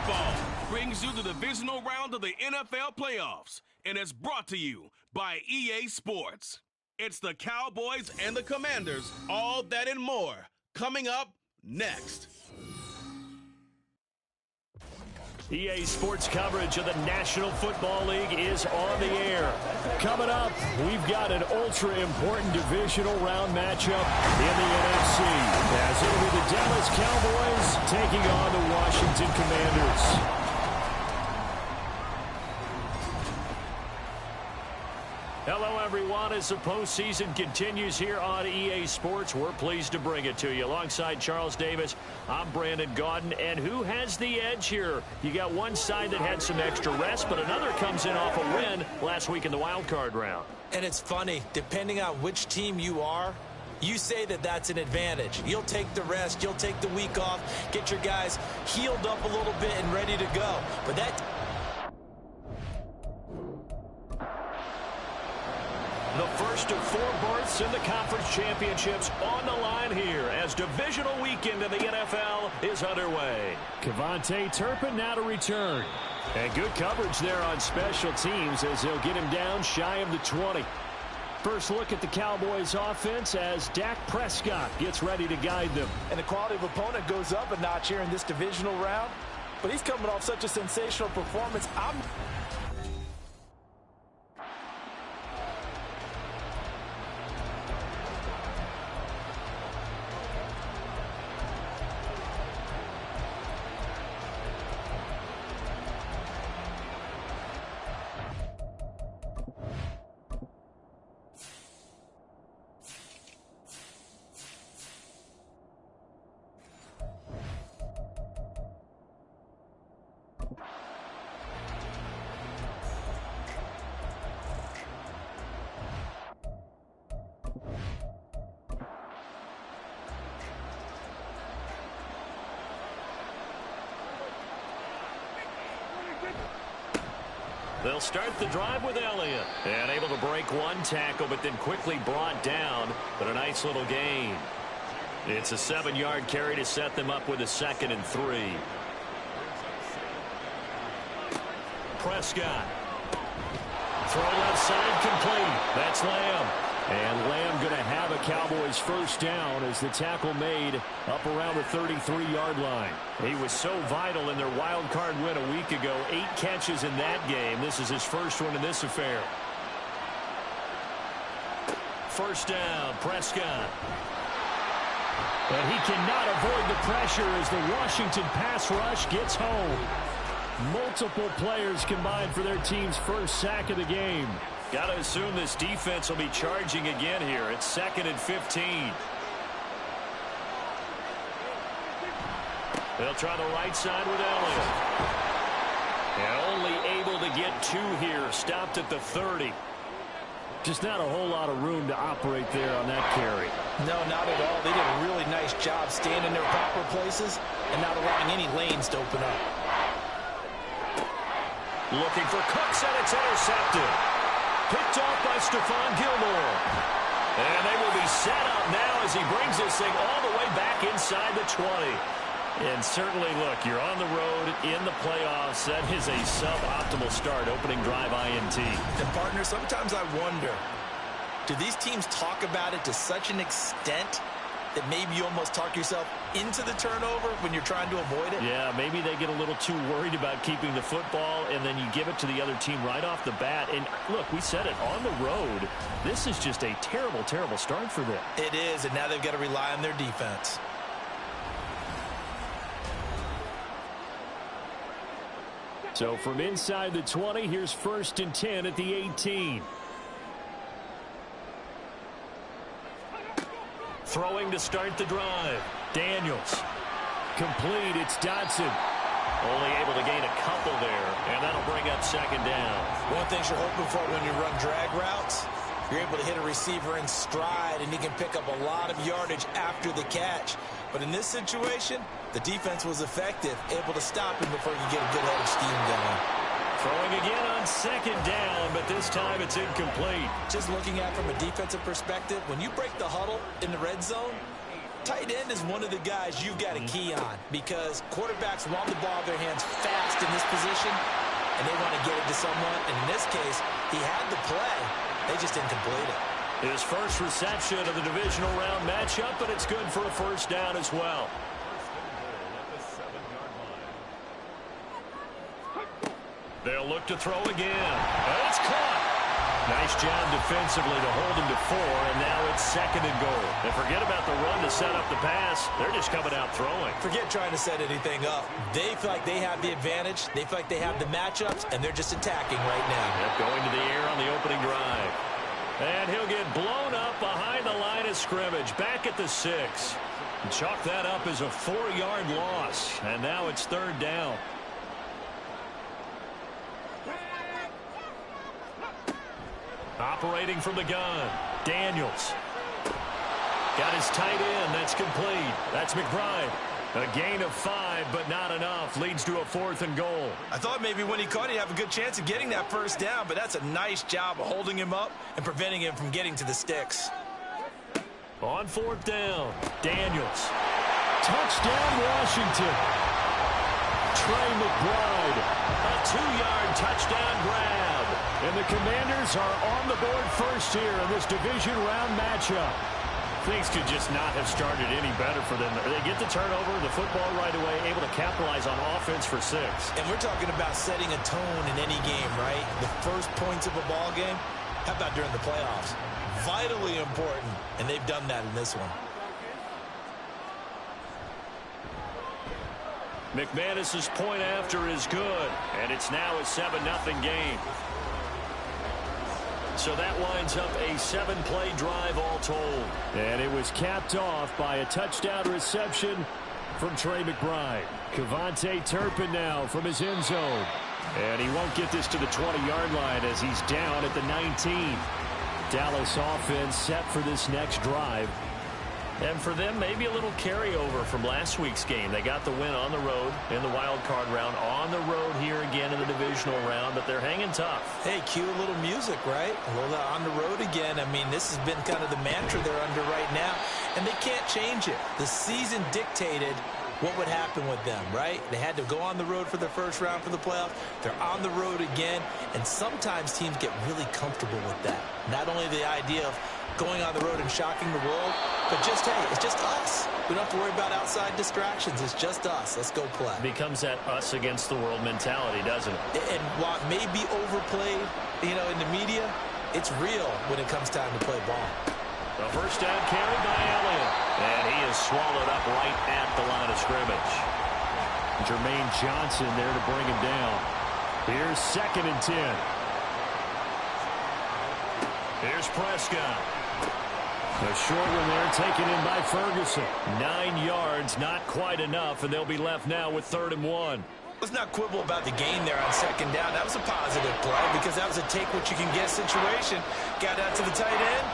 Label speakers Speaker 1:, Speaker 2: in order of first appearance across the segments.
Speaker 1: Football brings you the divisional round of the NFL playoffs, and it's brought to you by EA Sports. It's the Cowboys and the Commanders, all that and more, coming up next.
Speaker 2: EA Sports coverage of the National Football League is on the air. Coming up, we've got an ultra-important divisional round matchup in the NFC, as it'll be the Dallas Cowboys taking on the Washington Commanders. Hello, everyone. As the postseason continues here on EA Sports, we're pleased to bring it to you. Alongside Charles Davis, I'm Brandon Gaudin. And who has the edge here? You got one side that had some extra rest, but another comes in off a win last week in the wild card round.
Speaker 3: And it's funny, depending on which team you are, you say that that's an advantage. You'll take the rest, you'll take the week off, get your guys healed up a little bit and ready to go. But that...
Speaker 2: The first of 4 berths in the conference championships on the line here as divisional weekend in the NFL is underway. Kevontae Turpin now to return. And good coverage there on special teams as they'll get him down shy of the 20. First look at the Cowboys offense as Dak Prescott gets ready to guide them.
Speaker 3: And the quality of opponent goes up a notch here in this divisional round. But he's coming off such a sensational performance.
Speaker 2: They'll start the drive with Elliott. And able to break one tackle, but then quickly brought down. But a nice little gain. It's a 7-yard carry to set them up with a 2nd and 3. Prescott. Throw left side complete. That's Lamb. And Lamb going to have a Cowboys first down as the tackle made up around the 33-yard line. He was so vital in their wild card win a week ago. 8 catches in that game. This is his first one in this affair. First down, Prescott. And he cannot avoid the pressure as the Washington pass rush gets home. Multiple players combined for their team's first sack of the game. Got to assume this defense will be charging again here. It's 2nd and 15. They'll try the right side with Elliott. And only able to get 2 here. Stopped at the 30. Just not a whole lot of room to operate there on that carry.
Speaker 3: No, not at all. They did a really nice job staying in their proper places and not allowing any lanes to open up.
Speaker 2: Looking for Cooks, and it's intercepted. Picked off by Stephon Gilmore. And they will be set up now as he brings this thing all the way back inside the 20. And certainly, look, you're on the road in the playoffs. That is a suboptimal start, opening drive INT.
Speaker 3: And, partner, sometimes I wonder, do these teams talk about it to such an extent that maybe you almost talk yourself into the turnover when you're trying to avoid it?
Speaker 2: Yeah, maybe they get a little too worried about keeping the football, and then you give it to the other team right off the bat. And, look, we said it, on the road, this is just a terrible, terrible start for them.
Speaker 3: It is, and now they've got to rely on their defense.
Speaker 2: So from inside the 20, here's 1st and 10 at the 18. Throwing to start the drive. Daniels. Complete. It's Dodson. Only able to gain a couple there, and that'll bring up 2nd down.
Speaker 3: One thing you're hoping for when you run drag routes, you're able to hit a receiver in stride, and he can pick up a lot of yardage after the catch. But in this situation, the defense was effective, able to stop him before you get a good head of steam going.
Speaker 2: Throwing again on 2nd down, but this time it's incomplete.
Speaker 3: Just looking at it from a defensive perspective, when you break the huddle in the red zone, tight end is one of the guys you've got to key on because quarterbacks want the ball in their hands fast in this position, and they want to get it to someone. And in this case, he had the play. They just didn't complete it.
Speaker 2: His first reception of the divisional round matchup, but it's good for a first down as well. They'll look to throw again. And it's caught. Nice job defensively to hold him to 4, and now it's 2nd and goal. And forget about the run to set up the pass. They're just coming out throwing.
Speaker 3: Forget trying to set anything up. They feel like they have the advantage. They feel like they have the matchups, and they're just attacking right now.
Speaker 2: Yep, going to the air on the opening drive. And he'll get blown up behind the line of scrimmage, back at the 6. And chalk that up as a 4-yard loss. And now it's 3rd down. Operating from the gun, Daniels. Got his tight end. That's complete. That's McBride. A gain of 5, but not enough. Leads to a 4th and goal.
Speaker 3: I thought maybe when he caught, he'd have a good chance of getting that first down, but that's a nice job of holding him up and preventing him from getting to the sticks.
Speaker 2: On 4th down, Daniels. Touchdown, Washington. Trey McBride. A 2-yard touchdown grab. And the Commanders are on the board first here in this division round matchup. Things could just not have started any better for them. They get the turnover, the football right away, able to capitalize on offense for 6.
Speaker 3: And we're talking about setting a tone in any game, right? The first points of a ball game, how about during the playoffs? Vitally important, and they've done that in this one.
Speaker 2: McManus's point after is good, and it's now a 7-0 game. So that winds up a 7-play drive all told. And it was capped off by a touchdown reception from Trey McBride. Cavante Turpin now from his end zone. And he won't get this to the 20-yard line as he's down at the 19. Dallas offense set for this next drive. And for them, maybe a little carryover from last week's game. They got the win on the road in the wild card round, on the road here again in the divisional round, but they're hanging tough.
Speaker 3: Hey, cue a little music, right? A little on the road again. I mean, this has been kind of the mantra they're under right now, and they can't change it. The season dictated what would happen with them, right? They had to go on the road for the first round for the playoffs. They're on the road again, and sometimes teams get really comfortable with that. Not only the idea of going on the road and shocking the world, but just, hey, it's just us. We don't have to worry about outside distractions. It's just us. Let's go play.
Speaker 2: It becomes that us against the world mentality, doesn't it?
Speaker 3: And while it may be overplayed, you know, in the media, it's real when it comes time to play ball.
Speaker 2: The first down carried by Elliott. And he is swallowed up right at the line of scrimmage. Jermaine Johnson there to bring him down. Here's 2nd and 10. Here's Prescott. A short one there taken in by Ferguson. 9 yards, not quite enough, and they'll be left now with 3rd and 1.
Speaker 3: Let's not quibble about the gain there on 2nd down. That was a positive play because that was a take-what-you-can-get situation. Got out to the tight end.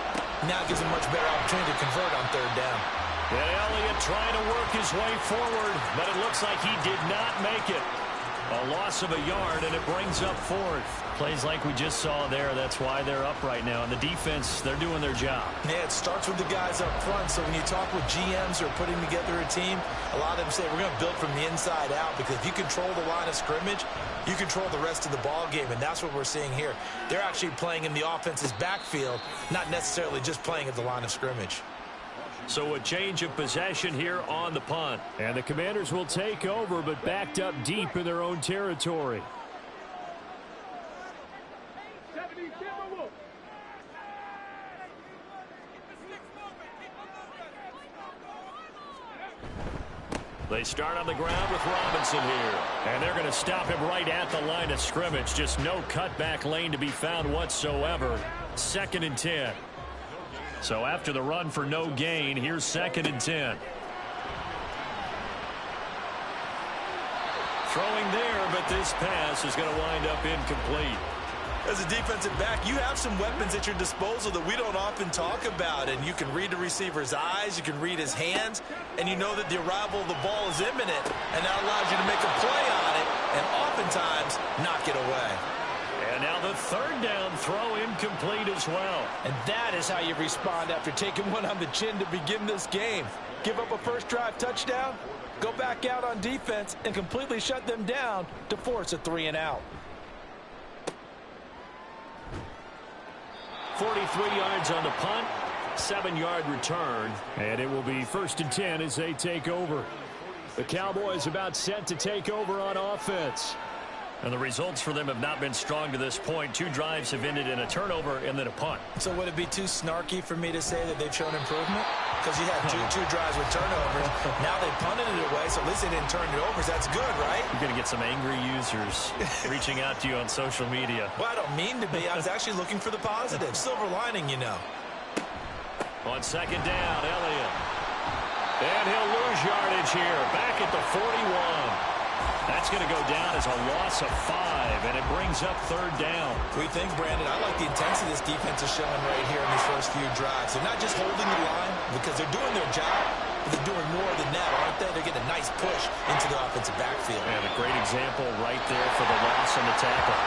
Speaker 3: Now gives a much better opportunity to convert on 3rd down.
Speaker 2: And Elliott trying to work his way forward, but it looks like he did not make it. A loss of a yard, and it brings up 4th. Plays like we just saw there. That's why they're up right now. And the defense, they're doing their job.
Speaker 3: Yeah, it starts with the guys up front. So when you talk with GMs who are putting together a team, a lot of them say we're going to build from the inside out because if you control the line of scrimmage, you control the rest of the ball game, and that's what we're seeing here. They're actually playing in the offense's backfield, not necessarily just playing at the line of scrimmage.
Speaker 2: So a change of possession here on the punt. And the Commanders will take over, but backed up deep in their own territory. They start on the ground with Robinson here. And they're going to stop him right at the line of scrimmage. Just no cutback lane to be found whatsoever. 2nd and 10. So after the run for no gain, here's 2nd and 10. Throwing there, but this pass is going to wind up incomplete.
Speaker 3: As a defensive back, you have some weapons at your disposal that we don't often talk about, and you can read the receiver's eyes, you can read his hands, and you know that the arrival of the ball is imminent, and that allows you to make a play on it and oftentimes knock it away.
Speaker 2: And now the The third down throw incomplete as well.
Speaker 3: And that is how you respond after taking one on the chin to begin this game. Give up a first drive touchdown, go back out on defense, and completely shut them down to force a 3-and-out.
Speaker 2: 43 yards on the punt, 7-yard return, and it will be 1st and 10 as they take over. The Cowboys about set to take over on offense. And the results for them have not been strong to this point. 2 drives have ended in a turnover and then a punt.
Speaker 3: So would it be too snarky for me to say that they've shown improvement? Because you had two drives with turnovers. Now they punted it away, so at least they didn't turn it over. So that's good, right?
Speaker 2: You're going to get some angry users reaching out to you on social media.
Speaker 3: Well, I don't mean to be. I was actually looking for the positive. Silver lining, you know.
Speaker 2: On 2nd down, Elliott. And he'll lose yardage here. Back at the 41. That's going to go down as a loss of 5, and it brings up 3rd down.
Speaker 3: We think, Brandon, I like the intensity this defense is showing right here in these first few drives. They're not just holding the line because they're doing their job, but they're doing more than that, aren't they? They're getting a nice push into the offensive backfield.
Speaker 2: And a great example right there for the loss on the tackle.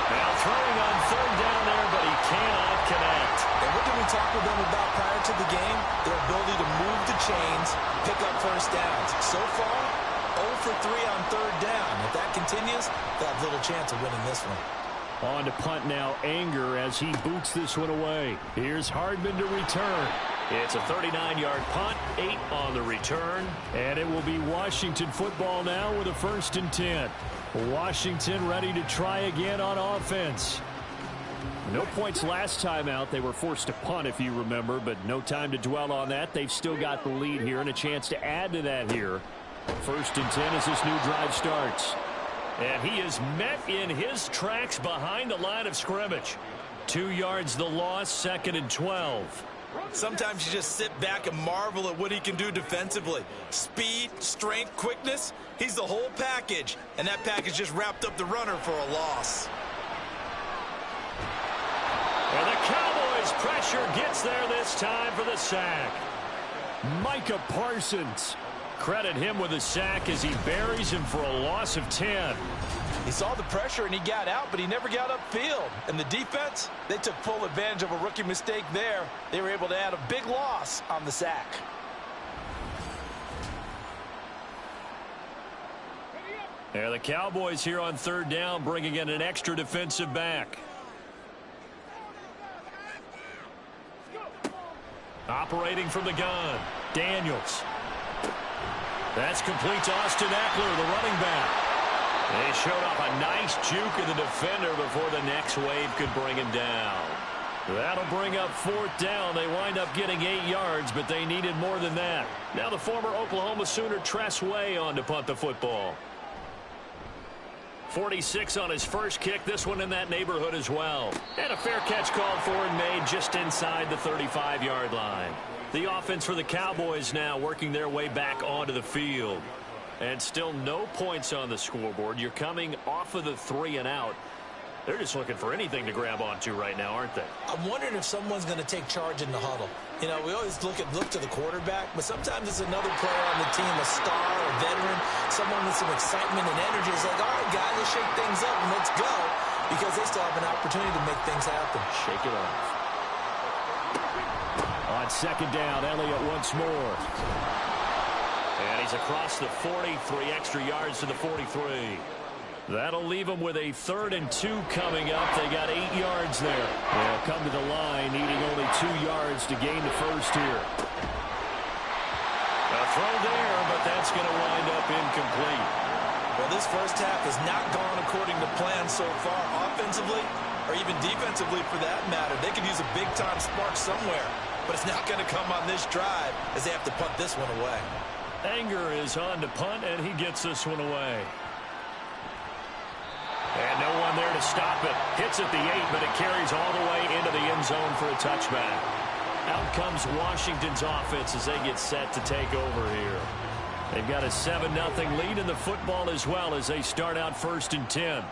Speaker 2: Now throwing on 3rd down there, but he cannot connect.
Speaker 3: And what did we talk with them about prior to the game? Their ability to move the chains, pick up first downs. So far, 0 for 3 on 3rd down. If that continues, they'll have little chance of winning this one.
Speaker 2: On to punt now, Anger as he boots this one away. Here's Hardman to return. It's a 39-yard punt, 8 on the return, and it will be Washington football now with a 1st and 10. Washington ready to try again on offense. No points last time out. They were forced to punt, if you remember, but no time to dwell on that. They've still got the lead here and a chance to add to that here. 1st and 10 as this new drive starts. And he is met in his tracks behind the line of scrimmage. 2 yards the loss, 2nd and 12.
Speaker 3: Sometimes you just sit back and marvel at what he can do defensively. Speed, strength, quickness. He's the whole package. And that package just wrapped up the runner for a loss.
Speaker 2: And the Cowboys pressure gets there this time for the sack. Micah Parsons. Credit him with a sack as he buries him for a loss of 10.
Speaker 3: He saw the pressure and he got out, but he never got upfield. And the defense, they took full advantage of a rookie mistake there. They were able to add a big loss on the sack.
Speaker 2: And the Cowboys here on 3rd down bringing in an extra defensive back. Operating from the gun, Daniels. That's complete to Austin Eckler, the running back. They showed off a nice juke of the defender before the next wave could bring him down. That'll bring up 4th down. They wind up getting 8 yards, but they needed more than that. Now the former Oklahoma Sooner Tress Way on to punt the football. 46 on his first kick, this one in that neighborhood as well. And a fair catch called for and made just inside the 35-yard line. The offense for the Cowboys now working their way back onto the field. And still no points on the scoreboard. You're coming off of the 3-and-out. They're just looking for anything to grab onto right now, aren't they?
Speaker 3: I'm wondering if someone's going to take charge in the huddle. You know, we always look to the quarterback, but sometimes it's another player on the team, a star, a veteran, someone with some excitement and energy. It's like, all right, guys, let's shake things up and let's go, because they still have an opportunity to make things happen.
Speaker 2: Shake it off. On 2nd down, Elliott once more. And he's across the 40, 3 extra yards to the 43. That'll leave them with a 3rd and 2 coming up. They got 8 yards there. They'll come to the line needing only 2 yards to gain the first here. A throw there, but that's going to wind up incomplete.
Speaker 3: Well, this first half has not gone according to plan so far, offensively or even defensively for that matter. They could use a big-time spark somewhere, but it's not going to come on this drive as they have to punt this one away.
Speaker 2: Anger is on to punt, and he gets this one away. And no one there to stop it. Hits at the 8, but it carries all the way into the end zone for a touchback. Out comes Washington's offense as they get set to take over here. They've got a 7-0 lead in the football as well as they start out 1st and 10.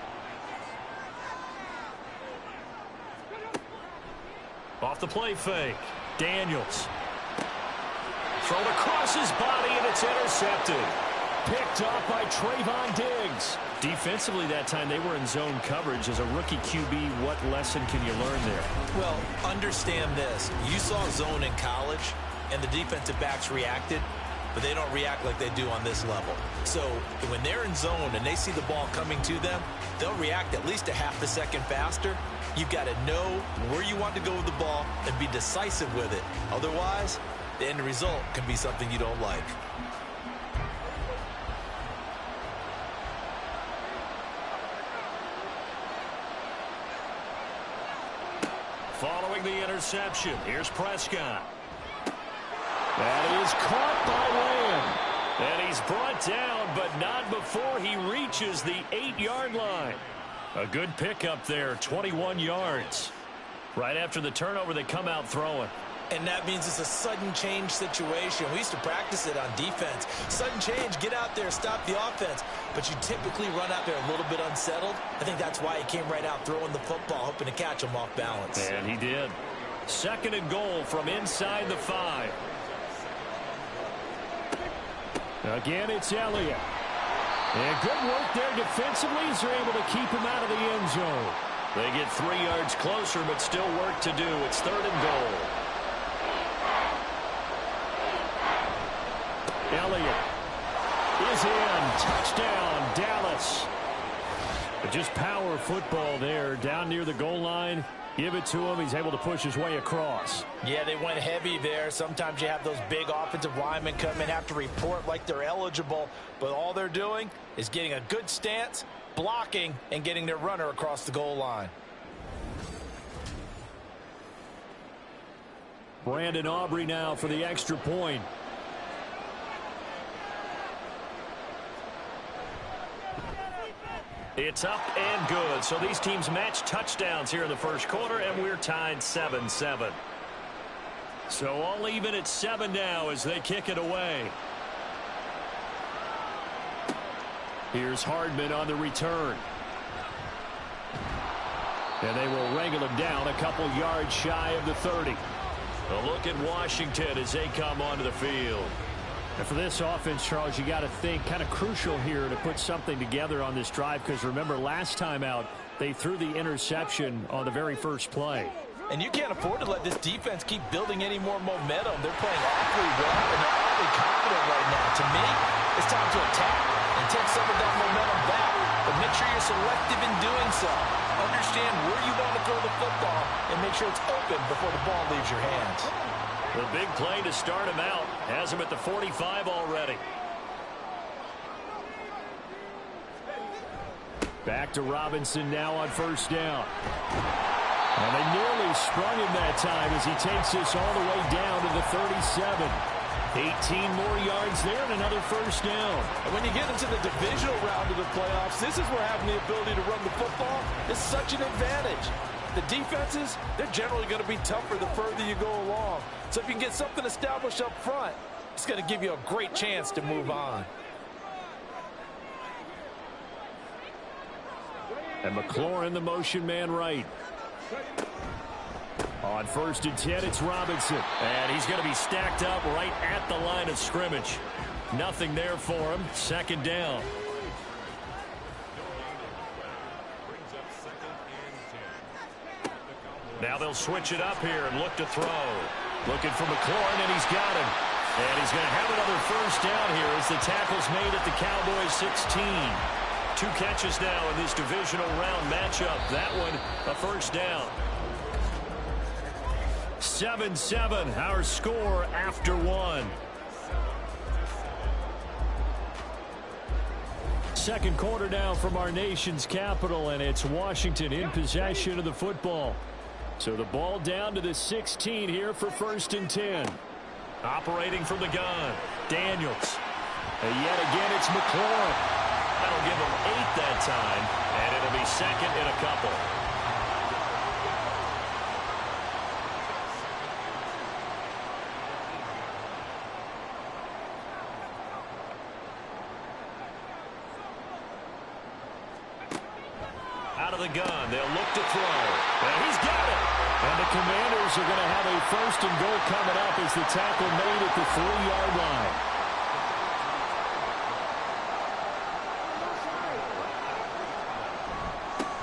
Speaker 2: Off the play fake. Daniels. Thrown across his body, and it's intercepted. picked off by Trayvon Diggs. Defensively that time, they were in zone coverage. As a rookie QB, what lesson can you learn there?
Speaker 3: Well, understand this. You saw zone in college, and the defensive backs reacted, but they don't react like they do on this level. So when they're in zone and they see the ball coming to them, they'll react at least a half a second faster. You've got to know where you want to go with the ball and be decisive with it. Otherwise, the end result can be something you don't like.
Speaker 2: Following the interception, here's Prescott. That is caught by Lamb. And he's brought down, but not before he reaches the 8-yard line. A good pickup there, 21 yards. Right after the turnover, they come out throwing.
Speaker 3: And that means it's a sudden change situation. We used to practice it on defense. Sudden change, get out there, stop the offense. But you typically run out there a little bit unsettled. I think that's why he came right out throwing the football, hoping to catch him off balance.
Speaker 2: And he did. 2nd and goal from inside the 5. Again, it's Elliott. And good work there defensively as they're able to keep him out of the end zone. They get 3 yards closer, but still work to do. It's 3rd and goal. Elliott is in. Touchdown, Dallas. But just power football there down near the goal line. Give it to him. He's able to push his way across.
Speaker 3: Yeah, they went heavy there. Sometimes you have those big offensive linemen come in, have to report like they're eligible, but all they're doing is getting a good stance, blocking, and getting their runner across the goal line.
Speaker 2: Brandon Aubrey now for the extra point. It's up and good. So these teams match touchdowns here in the first quarter, and we're tied 7-7. So all even at 7 now as they kick it away. Here's Hardman on the return. And they will wrangle him down a couple yards shy of the 30. A look at Washington as they come onto the field. And for this offense, Charles, you got to think kind of crucial here to put something together on this drive, because remember last time out they threw the interception on the very first play.
Speaker 3: And you can't afford to let this defense keep building any more momentum. They're playing awfully well and they're awfully confident right now. To me, it's time to attack and take some of that momentum back, but make sure you're selective in doing so. Understand where you want to throw the football and make sure it's open before the ball leaves your hands.
Speaker 2: The big play to start him out. Has him at the 45 already. Back to Robinson now on 1st down. And they nearly sprung him that time as he takes this all the way down to the 37. 18 more yards there and another 1st down.
Speaker 3: And when you get into the divisional round of the playoffs, this is where having the ability to run the football is such an advantage. The defenses, they're generally going to be tougher the further you go along. So if you can get something established up front, it's going to give you a great chance to move on.
Speaker 2: And McLaurin, the motion man right. On 1st and 10, it's Robinson. And he's going to be stacked up right at the line of scrimmage. Nothing there for him. 2nd down. Now they'll switch it up here and look to throw. Looking for McLaurin, and he's got him. And he's going to have another 1st down here as the tackle's made at the Cowboys 16. 2 catches now in this divisional round matchup. That one, a 1st down. 7-7, our score after 1. 2nd quarter now from our nation's capital, and it's Washington in possession of the football. So the ball down to the 16 here for 1st and 10. Operating from the gun, Daniels. And yet again, it's McLaurin. That'll give him 8 that time, and it'll be 2nd and a couple. Out of the gun, they'll look to throw. And he's got it. And the Commanders are going to have a 1st and goal coming up as the tackle made at the 3-yard line.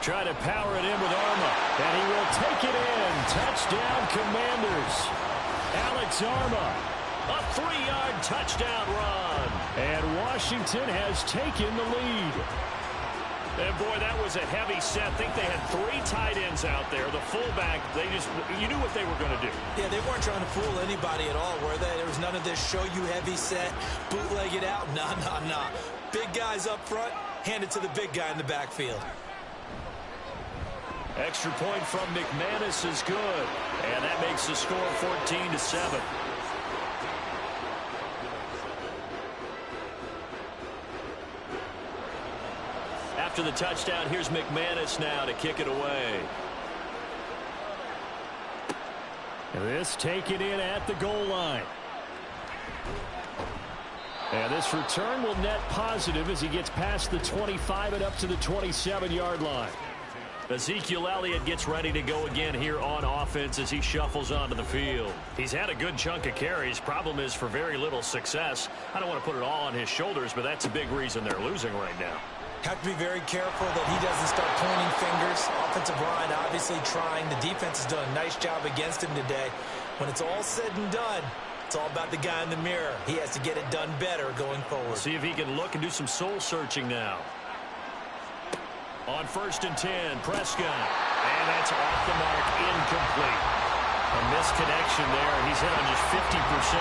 Speaker 2: Try to power it in with Arma, and he will take it in. Touchdown, Commanders. Alex Arma, a 3-yard touchdown run. And Washington has taken the lead. And, boy, that was a heavy set. I think they had 3 tight ends out there. The fullback, you knew what they were going to do.
Speaker 3: Yeah, they weren't trying to fool anybody at all, were they? There was none of this show-you-heavy set, bootleg it out. Nah. Big guys up front, hand it to the big guy in the backfield.
Speaker 2: Extra point from McManus is good. And that makes the score 14-7. After the touchdown, here's McManus now to kick it away. This taken in at the goal line. And this return will net positive as he gets past the 25 and up to the 27-yard line. Ezekiel Elliott gets ready to go again here on offense as he shuffles onto the field. He's had a good chunk of carries. Problem is for very little success. I don't want to put it all on his shoulders, but that's a big reason they're losing right now.
Speaker 3: Have to be very careful that he doesn't start pointing fingers. Offensive line obviously trying. The defense has done a nice job against him today. When it's all said and done, it's all about the guy in the mirror. He has to get it done better going forward.
Speaker 2: See if he can look and do some soul searching now. On 1st and 10, Prescott. And that's off the mark, incomplete. A misconnection there. He's hit on just 50%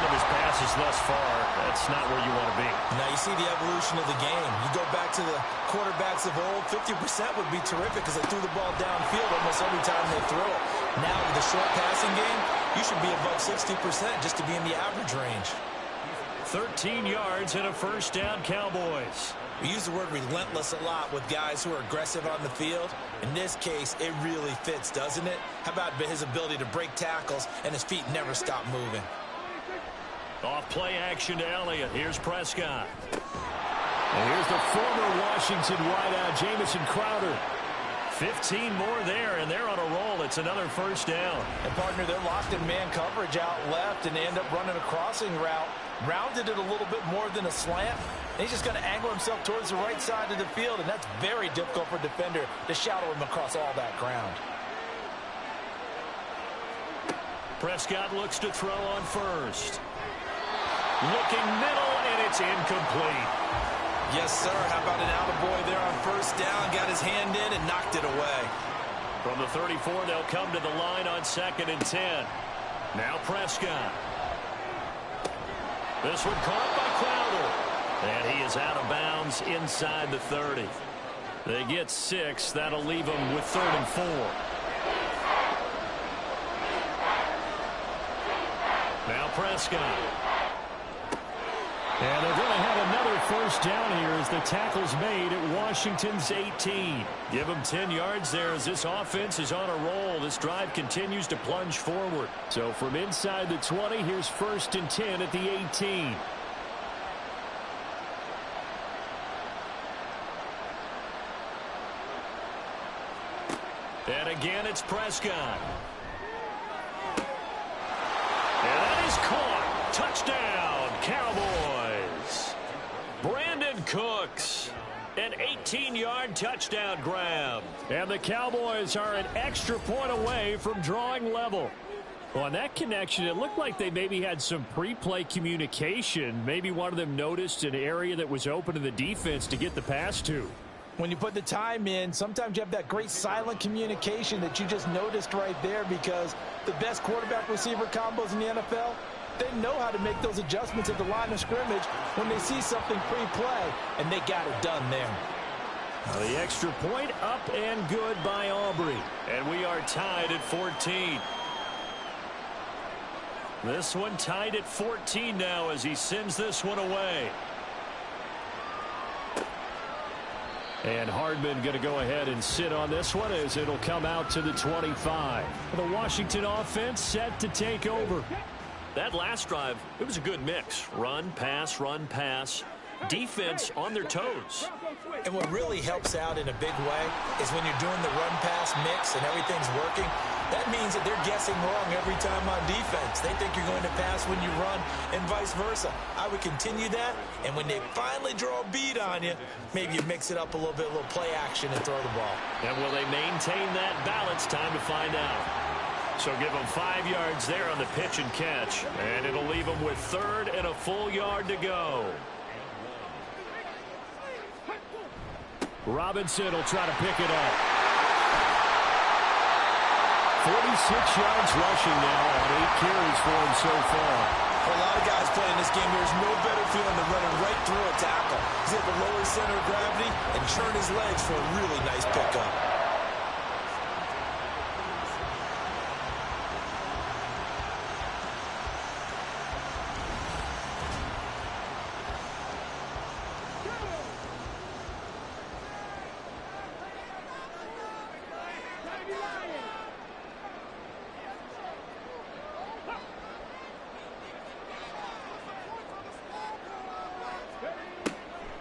Speaker 2: of his passes thus far. That's not where you want to be.
Speaker 3: Now you see the evolution of the game. You go back to the quarterbacks of old, 50% would be terrific because they threw the ball downfield almost every time they throw it. Now with the short passing game, you should be above 60% just to be in the average range.
Speaker 2: 13 yards and a first down, Cowboys.
Speaker 3: We use the word relentless a lot with guys who are aggressive on the field. In this case, it really fits, doesn't it? How about his ability to break tackles and his feet never stop moving?
Speaker 2: Off play action to Elliott. Here's Prescott. And here's the former Washington wideout, Jamison Crowder. 15 more there, and they're on a roll. It's another first down.
Speaker 3: And, partner, they're locked in man coverage out left, and they end up running a crossing route. Rounded it a little bit more than a slant. And he's just going to angle himself towards the right side of the field, and that's very difficult for a defender to shadow him across all that ground.
Speaker 2: Prescott looks to throw on first. Looking middle, and it's incomplete.
Speaker 3: Yes, sir. How about an attaboy there on first down? Got his hand in and knocked it away.
Speaker 2: From the 34, they'll come to the line on 2nd and 10. Now Prescott. This one caught by Crowder. And he is out of bounds inside the 30. They get 6. That'll leave them with 3rd and 4. Now Prescott. And they're going to have another first down here as the tackle's made at Washington's 18. Give them 10 yards there as this offense is on a roll. This drive continues to plunge forward. So from inside the 20, here's 1st and 10 at the 18. And again, it's Prescott. And that is caught. Touchdown, Cowboys. Brandon Cooks. An 18-yard touchdown grab. And the Cowboys are an extra point away from drawing level. Well, on that connection, it looked like they maybe had some pre-play communication. Maybe one of them noticed an area that was open to the defense to get the pass to.
Speaker 3: When you put the time in, sometimes you have that great silent communication that you just noticed right there, because the best quarterback-receiver combos in the NFL, they know how to make those adjustments at the line of scrimmage when they see something pre-play, and they got it done there.
Speaker 2: The extra point up and good by Aubrey. And we are tied at 14. This one tied at 14 now as he sends this one away. And Hardman going to go ahead and sit on this one as it'll come out to the 25. The Washington offense set to take over. That last drive, it was a good mix. Run, pass, defense on their toes.
Speaker 3: And what really helps out in a big way is when you're doing the run-pass mix and everything's working, That means that they're guessing wrong every time on defense. They think you're going to pass when you run and vice versa. I would continue that, and when they finally draw a bead on you, maybe you mix it up a little bit, a little play action, and throw the ball.
Speaker 2: And will they maintain that balance? Time to find out. So give them 5 yards there on the pitch and catch, and it'll leave them with 3rd and a full yard to go. Robinson will try to pick it up. 46 yards rushing now on 8 carries for him so far.
Speaker 3: For a lot of guys playing this game, there's no better feeling than running right through a tackle. He's able to lower his center of gravity and churn his legs for a really nice pickup.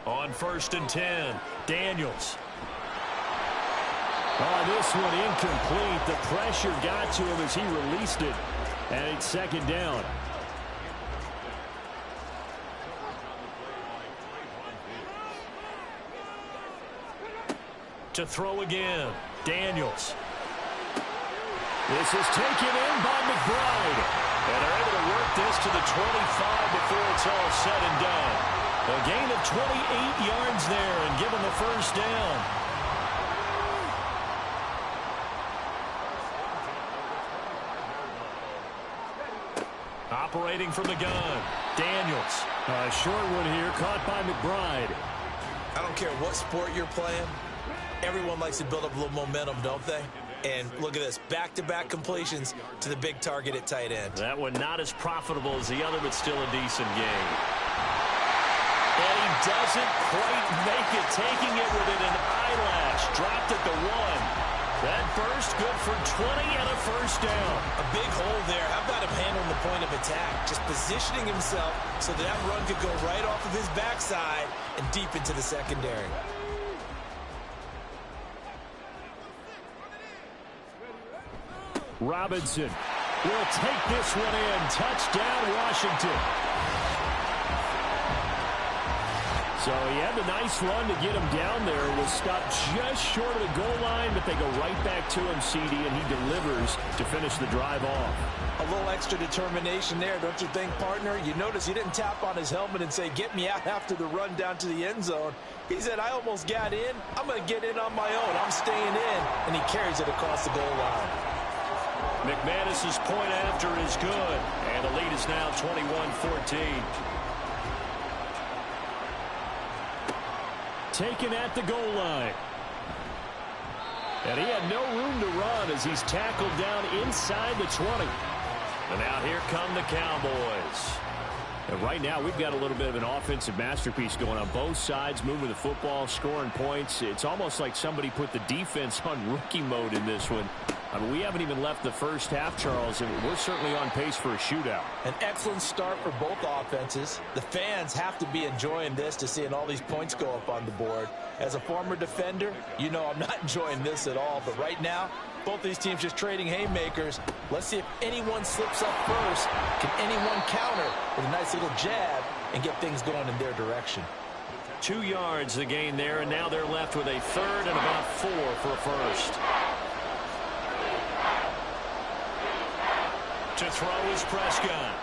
Speaker 2: On 1st and 10, Daniels. Oh, this one incomplete. The pressure got to him as he released it, and it's 2nd down. To throw again, Daniels. This is taken in by McBride, and they're able to work this to the 25 before it's all said and done. A gain of 28 yards there and give them the 1st down. Operating from the gun, Daniels. A short one here, caught by McBride.
Speaker 3: I don't care what sport you're playing. Everyone likes to build up a little momentum, don't they? And look at this, back-to-back completions to the big target at tight end.
Speaker 2: That one not as profitable as the other, but still a decent game. And he doesn't quite make it, taking it within an eyelash. Dropped at the 1. That burst good for 20 and a 1st down.
Speaker 3: A big hole there. How about him handling the point of attack? Just positioning himself so that run could go right off of his backside and deep into the secondary.
Speaker 2: Robinson will take this one in. Touchdown, Washington. So he had the nice run to get him down there. Was stopped just short of the goal line, but they go right back to him, CD, and he delivers to finish the drive off.
Speaker 3: A little extra determination there, don't you think, partner? You notice he didn't tap on his helmet and say, get me out after the run down to the end zone. He said, I almost got in. I'm going to get in on my own. I'm staying in. And he carries it across the goal line.
Speaker 2: McManus's point after is good, and the lead is now 21-14. Taken at the goal line. And he had no room to run as he's tackled down inside the 20. And now here come the Cowboys. And right now we've got a little bit of an offensive masterpiece going on both sides, moving the football, scoring points. It's almost like somebody put the defense on rookie mode in this one. I mean, we haven't even left the first half, Charles, and we're certainly on pace for a shootout.
Speaker 3: An excellent start for both offenses. The fans have to be enjoying this to seeing all these points go up on the board. As a former defender, you know I'm not enjoying this at all. But right now, both these teams just trading haymakers. Let's see if anyone slips up first. Can anyone counter with a nice little jab and get things going in their direction?
Speaker 2: 2 yards the gain there, and now they're left with a 3rd and about 4 for a first. To throw is Prescott.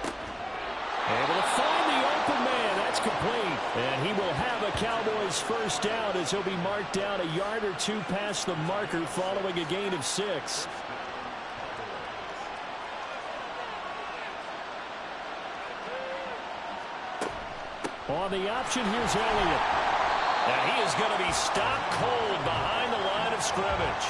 Speaker 2: Able to find the open man. That's complete. And he will have a Cowboys 1st down as he'll be marked down a yard or 2 past the marker following a gain of 6. On the option, here's Elliott. And he is going to be stopped cold behind the line of scrimmage.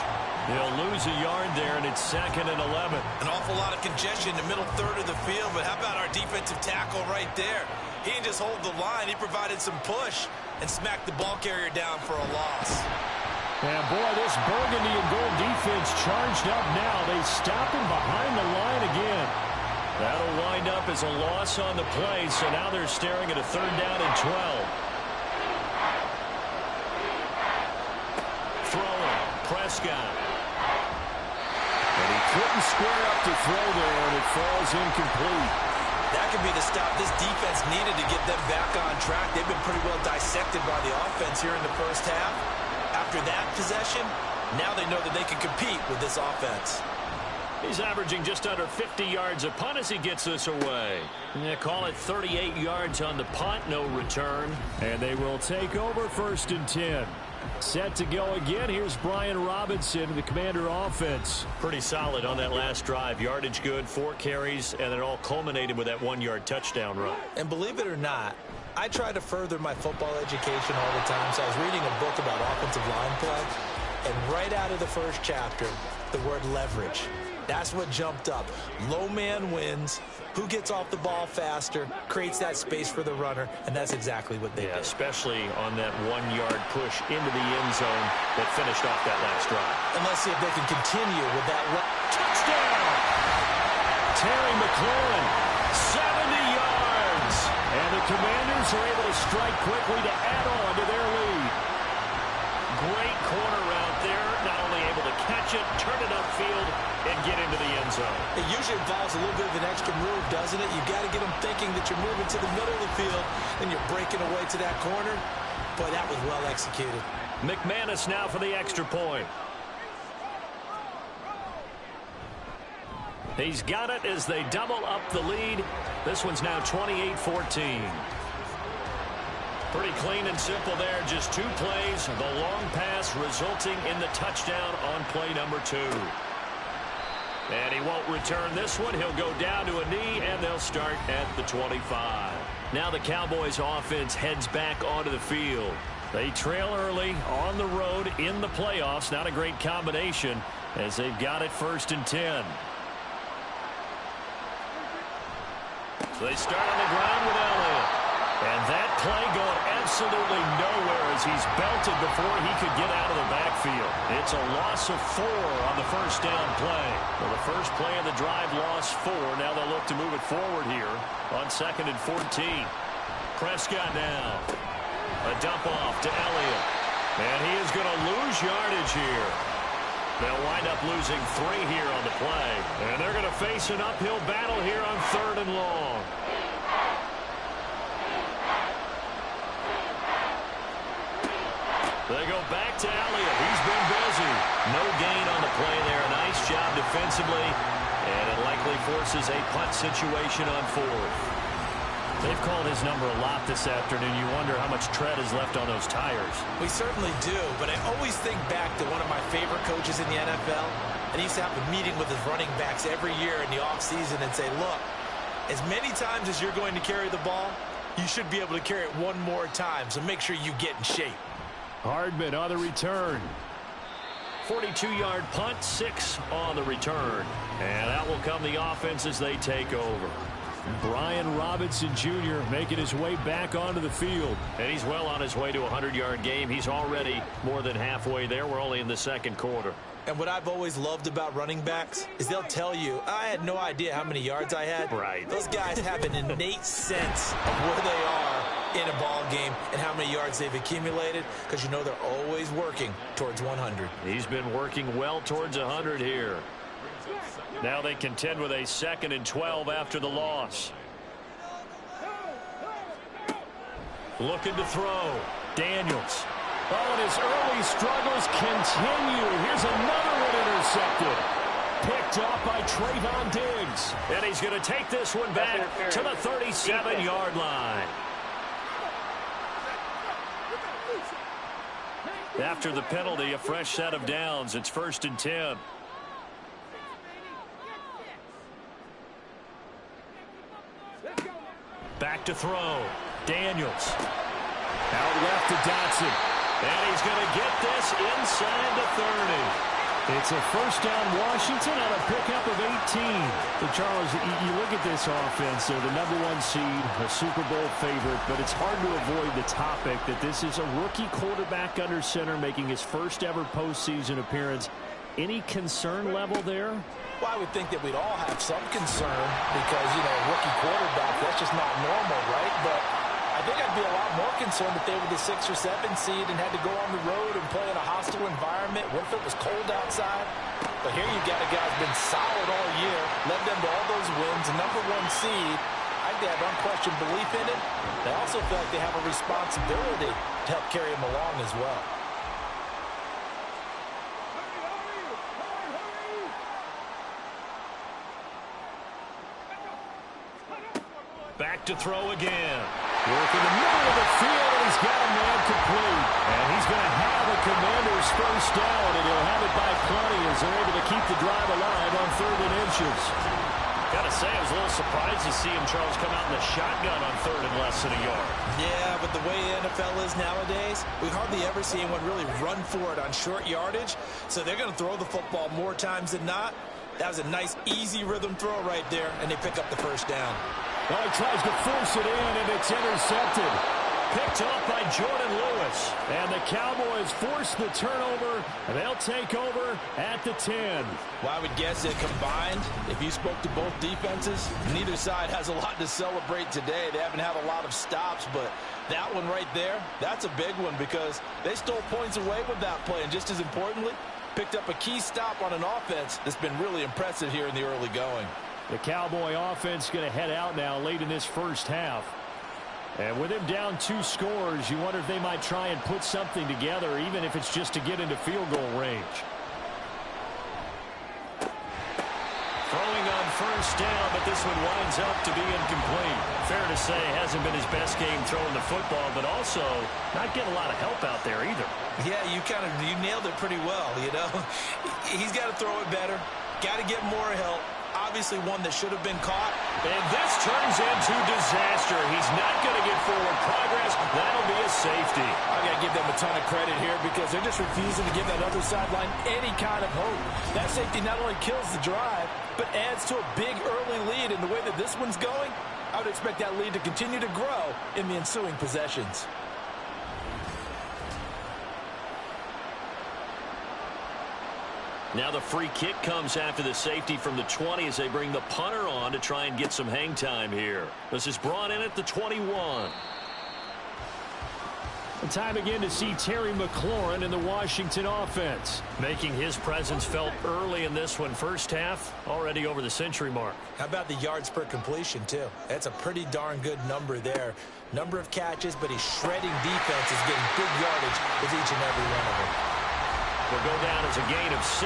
Speaker 2: They'll lose a yard there, and it's 2nd and 11.
Speaker 3: An awful lot of congestion in the middle third of the field, but how about our defensive tackle right there? He didn't just hold the line. He provided some push and smacked the ball carrier down for a loss.
Speaker 2: And, boy, this burgundy and gold defense charged up now. They stop him behind the line again. That'll wind up as a loss on the play, so now they're staring at a 3rd down and 12. Throwing, Prescott. And he Couldn't square up to throw there, and it falls incomplete.
Speaker 3: That could be the stop this defense needed to get them back on track. They've been pretty well dissected by the offense here in the first half. After that possession, now they know that they can compete with this offense.
Speaker 2: He's averaging just under 50 yards a punt as he gets this away. And they call it 38 yards on the punt, no return. And they will take over 1st and 10. Set to go again. Here's Brian Robinson, the Commander offense.
Speaker 4: Pretty solid on that last drive. Yardage good, 4 carries, and it all culminated with that 1-yard touchdown run.
Speaker 3: And believe it or not, I try to further my football education all the time, so I was reading a book about offensive line play, and right out of the first chapter, the word leverage. That's what jumped up. Low man wins. Who gets off the ball faster, creates that space for the runner, and that's exactly what they did.
Speaker 4: Especially on that 1-yard push into the end zone that finished off that last drive.
Speaker 3: And let's see if they can continue with that.
Speaker 2: Touchdown! Terry McLaurin, 70 yards. And the Commanders are able to strike quickly to add on to their lead.
Speaker 4: Great corner route there. Not only able to catch it, turn it upfield, and get into the end zone.
Speaker 3: It usually involves a little bit of an extra move, doesn't it? You've got to get them thinking that you're moving to the middle of the field, and you're breaking away to that corner. Boy, that was well executed.
Speaker 4: McManus now for the extra point.
Speaker 2: He's got it as they double up the lead. This one's now 28-14.
Speaker 4: Pretty clean and simple there. Just 2 plays. The long pass resulting in the touchdown on play number 2. And he won't return this one. He'll go down to a knee, and they'll start at the 25.
Speaker 2: Now the Cowboys offense heads back onto the field. They trail early on the road in the playoffs. Not a great combination as they've got it 1st and 10. So they start on the ground with Elliott. And that play going absolutely nowhere as he's belted before he could get out of the backfield. It's a loss of 4 on the first down play. Well, the first play of the drive lost 4. Now they'll look to move it forward here on 2nd and 14. Prescott now. A dump off to Elliott. And he is going to lose yardage here. They'll wind up losing 3 here on the play. And they're going to face an uphill battle here on 3rd and long. They go back to Elliott. He's been busy. No gain on the play there. Nice job defensively. And it likely forces a punt situation on 4th. They've called his number a lot this afternoon. You wonder how much tread is left on those tires.
Speaker 3: We certainly do, but I always think back to one of my favorite coaches in the NFL. And he used to have a meeting with his running backs every year in the offseason and say, look, as many times as you're going to carry the ball, you should be able to carry it 1 more time, so make sure you get in shape.
Speaker 2: Hardman on the return. 42-yard punt, 6 on the return. And out will come the offense as they take over. Brian Robinson Jr. making his way back onto the field.
Speaker 4: And he's well on his way to a 100-yard game. He's already more than halfway there. We're only in the 2nd quarter.
Speaker 3: And what I've always loved about running backs is they'll tell you, I had no idea how many yards I had.
Speaker 4: Right.
Speaker 3: Those guys have an innate sense of where they are in a ball game and how many yards they've accumulated, because you know they're always working towards 100.
Speaker 4: He's been working well towards 100 here.
Speaker 2: Now they contend with a 2nd and 12 after the loss. Looking to throw. Daniels. Oh, and his early struggles continue. Here's another one intercepted. Picked off by Trayvon Diggs.
Speaker 4: And he's going to take this one back to the 37-yard line.
Speaker 2: After the penalty, a fresh set of downs. It's 1st and 10. Back to throw. Daniels. Out left to Dotson.
Speaker 4: And he's going to get this inside the 30.
Speaker 2: It's a first down Washington on a pickup of 18. But Charles, you look at this offense, they're the #1 seed, a Super Bowl favorite, but it's hard to avoid the topic that this is a rookie quarterback under center making his first ever postseason appearance. Any concern level there?
Speaker 3: Well, I would think that we'd all have some concern because, you know, a rookie quarterback, that's just not normal, right? But I think I'd be a lot more concerned if they were the 6 or 7 seed and had to go on the road and play in a hostile environment. What if it was cold outside? But here you got a guy who's been solid all year, led them to all those wins, #1 seed. I think they have unquestioned belief in it. They also feel like they have a responsibility to help carry him along as well.
Speaker 2: Back to throw again. Work in the middle of the field, and he's got a man complete. And he's going to have a Commander's first down, and he'll have it by plenty as they're able to keep the drive alive on 3rd and inches.
Speaker 4: Got to say, I was a little surprised to see him, Charles, come out in the shotgun on 3rd and less than a yard.
Speaker 3: Yeah, but the way the NFL is nowadays, we hardly ever see anyone really run for it on short yardage. So they're going to throw the football more times than not. That was a nice, easy rhythm throw right there, and they pick up the first down.
Speaker 2: Well, he tries to force it in, and it's intercepted.
Speaker 4: Picked off by Jordan Lewis.
Speaker 2: And the Cowboys force the turnover, and they'll take over at the 10.
Speaker 3: Well, I would guess that combined, if you spoke to both defenses, neither side has a lot to celebrate today. They haven't had a lot of stops, but that one right there, that's a big one because they stole points away with that play. And just as importantly, picked up a key stop on an offense that's been really impressive here in the early going.
Speaker 2: The Cowboy offense going to head out now late in this first half. And with him down 2 scores, you wonder if they might try and put something together, even if it's just to get into field goal range.
Speaker 4: Throwing on first down, but this one winds up to be incomplete. Fair to say, hasn't been his best game throwing the football, but also not getting a lot of help out there either.
Speaker 3: Yeah, you nailed it pretty well, you know. He's got to throw it better, got to get more help. Obviously one that should have been caught.
Speaker 4: And this turns into disaster. He's not going to get forward progress. That'll be a safety.
Speaker 3: I've got to give them a ton of credit here because they're just refusing to give that other sideline any kind of hope. That safety not only kills the drive, but adds to a big early lead. In the way that this one's going, I would expect that lead to continue to grow in the ensuing possessions.
Speaker 4: Now the free kick comes after the safety from the 20 as they bring the punter on to try and get some hang time here. This is brought in at the 21.
Speaker 2: And time again to see Terry McLaurin in the Washington offense.
Speaker 4: Making his presence felt early in this one. First half, already over the century mark.
Speaker 3: How about the yards per completion, too? That's a pretty darn good number there. Number of catches, but he's shredding defenses, getting big yardage with each and every one of them.
Speaker 4: Will go down as a gain of 6,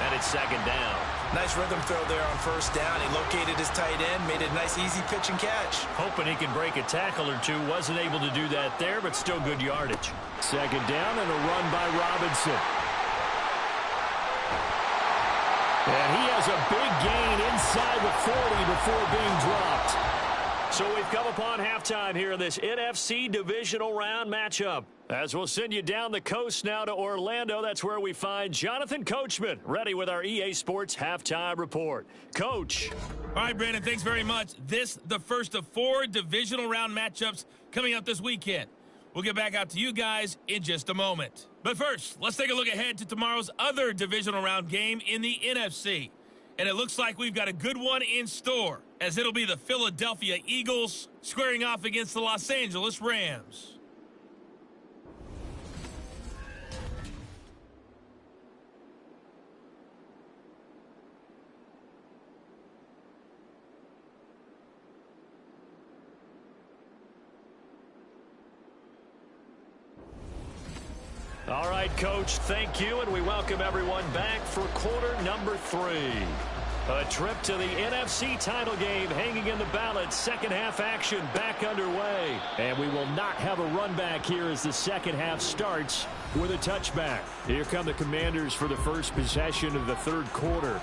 Speaker 4: and it's 2nd down.
Speaker 3: Nice rhythm throw there on first down. He located his tight end, made a nice easy pitch and catch.
Speaker 4: Hoping he can break a tackle or two. Wasn't able to do that there, but still good yardage.
Speaker 2: 2nd down and a run by Robinson. And he has a big gain inside the 40 before being dropped.
Speaker 4: So we've come upon halftime here in this NFC Divisional Round matchup. As we'll send you down the coast now to Orlando, that's where we find Jonathan Coachman, ready with our EA Sports Halftime Report. Coach.
Speaker 5: All right, Brandon, thanks very much. This, the first of 4 Divisional Round matchups coming up this weekend. We'll get back out to you guys in just a moment. But first, let's take a look ahead to tomorrow's other Divisional Round game in the NFC. And it looks like we've got a good one in store, as it'll be the Philadelphia Eagles squaring off against the Los Angeles Rams.
Speaker 4: All right, Coach, thank you, and we welcome everyone back for quarter number 3. A trip to the NFC title game hanging in the balance. Second half action back underway. And we will not have a run back here as the second half starts with a touchback. Here come the Commanders for the first possession of the third quarter.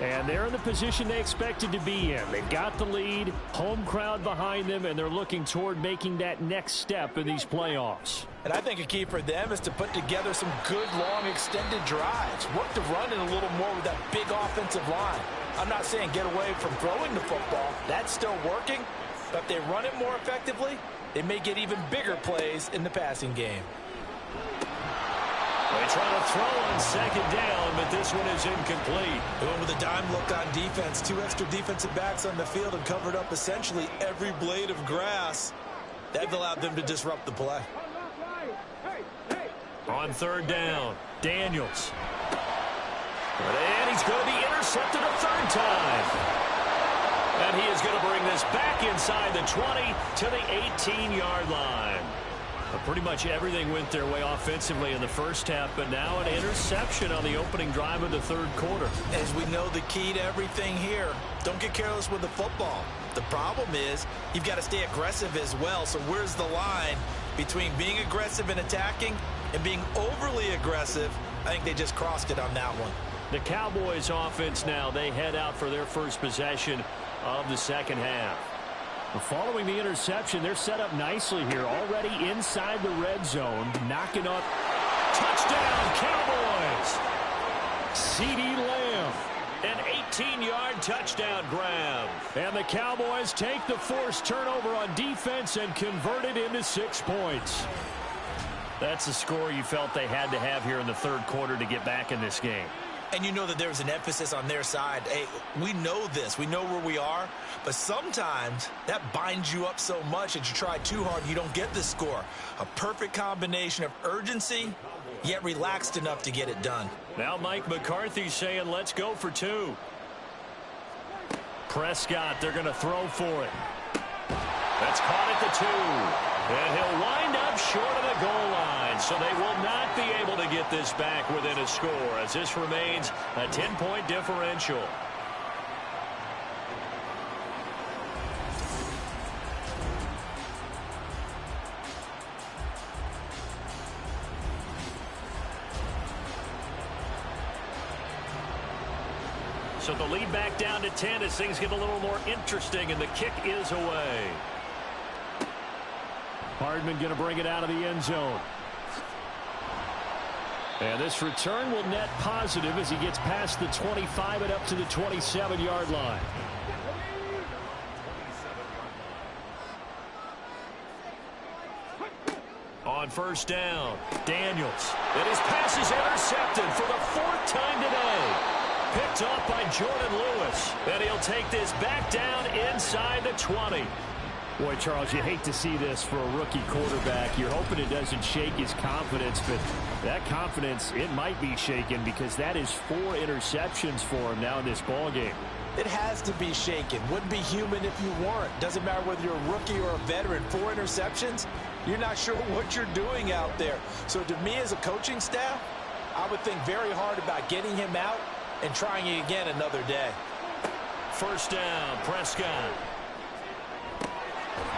Speaker 4: And they're in the position they expected to be in. They got the lead, home crowd behind them, and they're looking toward making that next step in these playoffs.
Speaker 3: And I think a key for them is to put together some good, long, extended drives. Work the run in a little more with that big offensive line. I'm not saying get away from throwing the football. That's still working. But if they run it more effectively, they may get even bigger plays in the passing game.
Speaker 4: They try to throw on second down, but this one is incomplete.
Speaker 3: Going with a dime look on defense. 2 extra defensive backs on the field and covered up essentially every blade of grass. That allowed them to disrupt the play.
Speaker 4: On third down, Daniels. And he's going to be intercepted a third time. And he is going to bring this back inside the 20 to the 18-yard line. But pretty much everything went their way offensively in the first half, but now an interception on the opening drive of the third quarter.
Speaker 3: As we know, the key to everything here, don't get careless with the football. The problem is you've got to stay aggressive as well. So where's the line between being aggressive and attacking and being overly aggressive? I think they just crossed it on that one.
Speaker 4: The Cowboys offense now, they head out for their first possession of the second half.
Speaker 2: Following the interception, they're set up nicely here, already inside the red zone, knocking up.
Speaker 4: Touchdown, Cowboys! CeeDee Lamb, an 18-yard touchdown grab.
Speaker 2: And the Cowboys take the forced turnover on defense and convert it into 6 points.
Speaker 4: That's the score you felt they had to have here in the third quarter to get back in this game.
Speaker 3: And you know that there's an emphasis on their side. Hey, we know this. We know where we are. But sometimes that binds you up so much that you try too hard, you don't get the score. A perfect combination of urgency, yet relaxed enough to get it done.
Speaker 4: Now Mike McCarthy saying, let's go for 2. Prescott, they're going to throw for it. That's caught at the 2. And he'll wind up short of the goal line. So they will not be able to get this back within a score as this remains a 10-point differential. So the lead back down to 10 as things get a little more interesting, and the kick is away.
Speaker 2: Hardman going to bring it out of the end zone. And this return will net positive as he gets past the 25 and up to the 27-yard line.
Speaker 4: On first down, Daniels. And his pass is intercepted for the 4th time today. Picked up by Jordan Lewis. And he'll take this back down inside the 20.
Speaker 2: Boy, Charles, you hate to see this for a rookie quarterback. You're hoping it doesn't shake his confidence, but that confidence, it might be shaken because that is 4 interceptions for him now in this ballgame.
Speaker 3: It has to be shaken. Wouldn't be human if you weren't. Doesn't matter whether you're a rookie or a veteran. 4 interceptions, you're not sure what you're doing out there. So to me as a coaching staff, I would think very hard about getting him out and trying it again another day.
Speaker 4: First down, Prescott.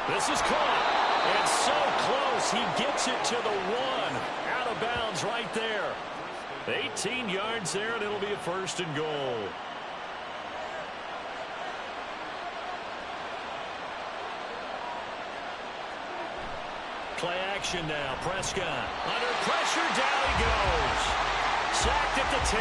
Speaker 4: This is caught, and so close, he gets it to the 1. Out of bounds right there. 18 yards there, and it'll be a 1st and goal. Play action now, Prescott. Under pressure, down he goes. Sacked at the 10.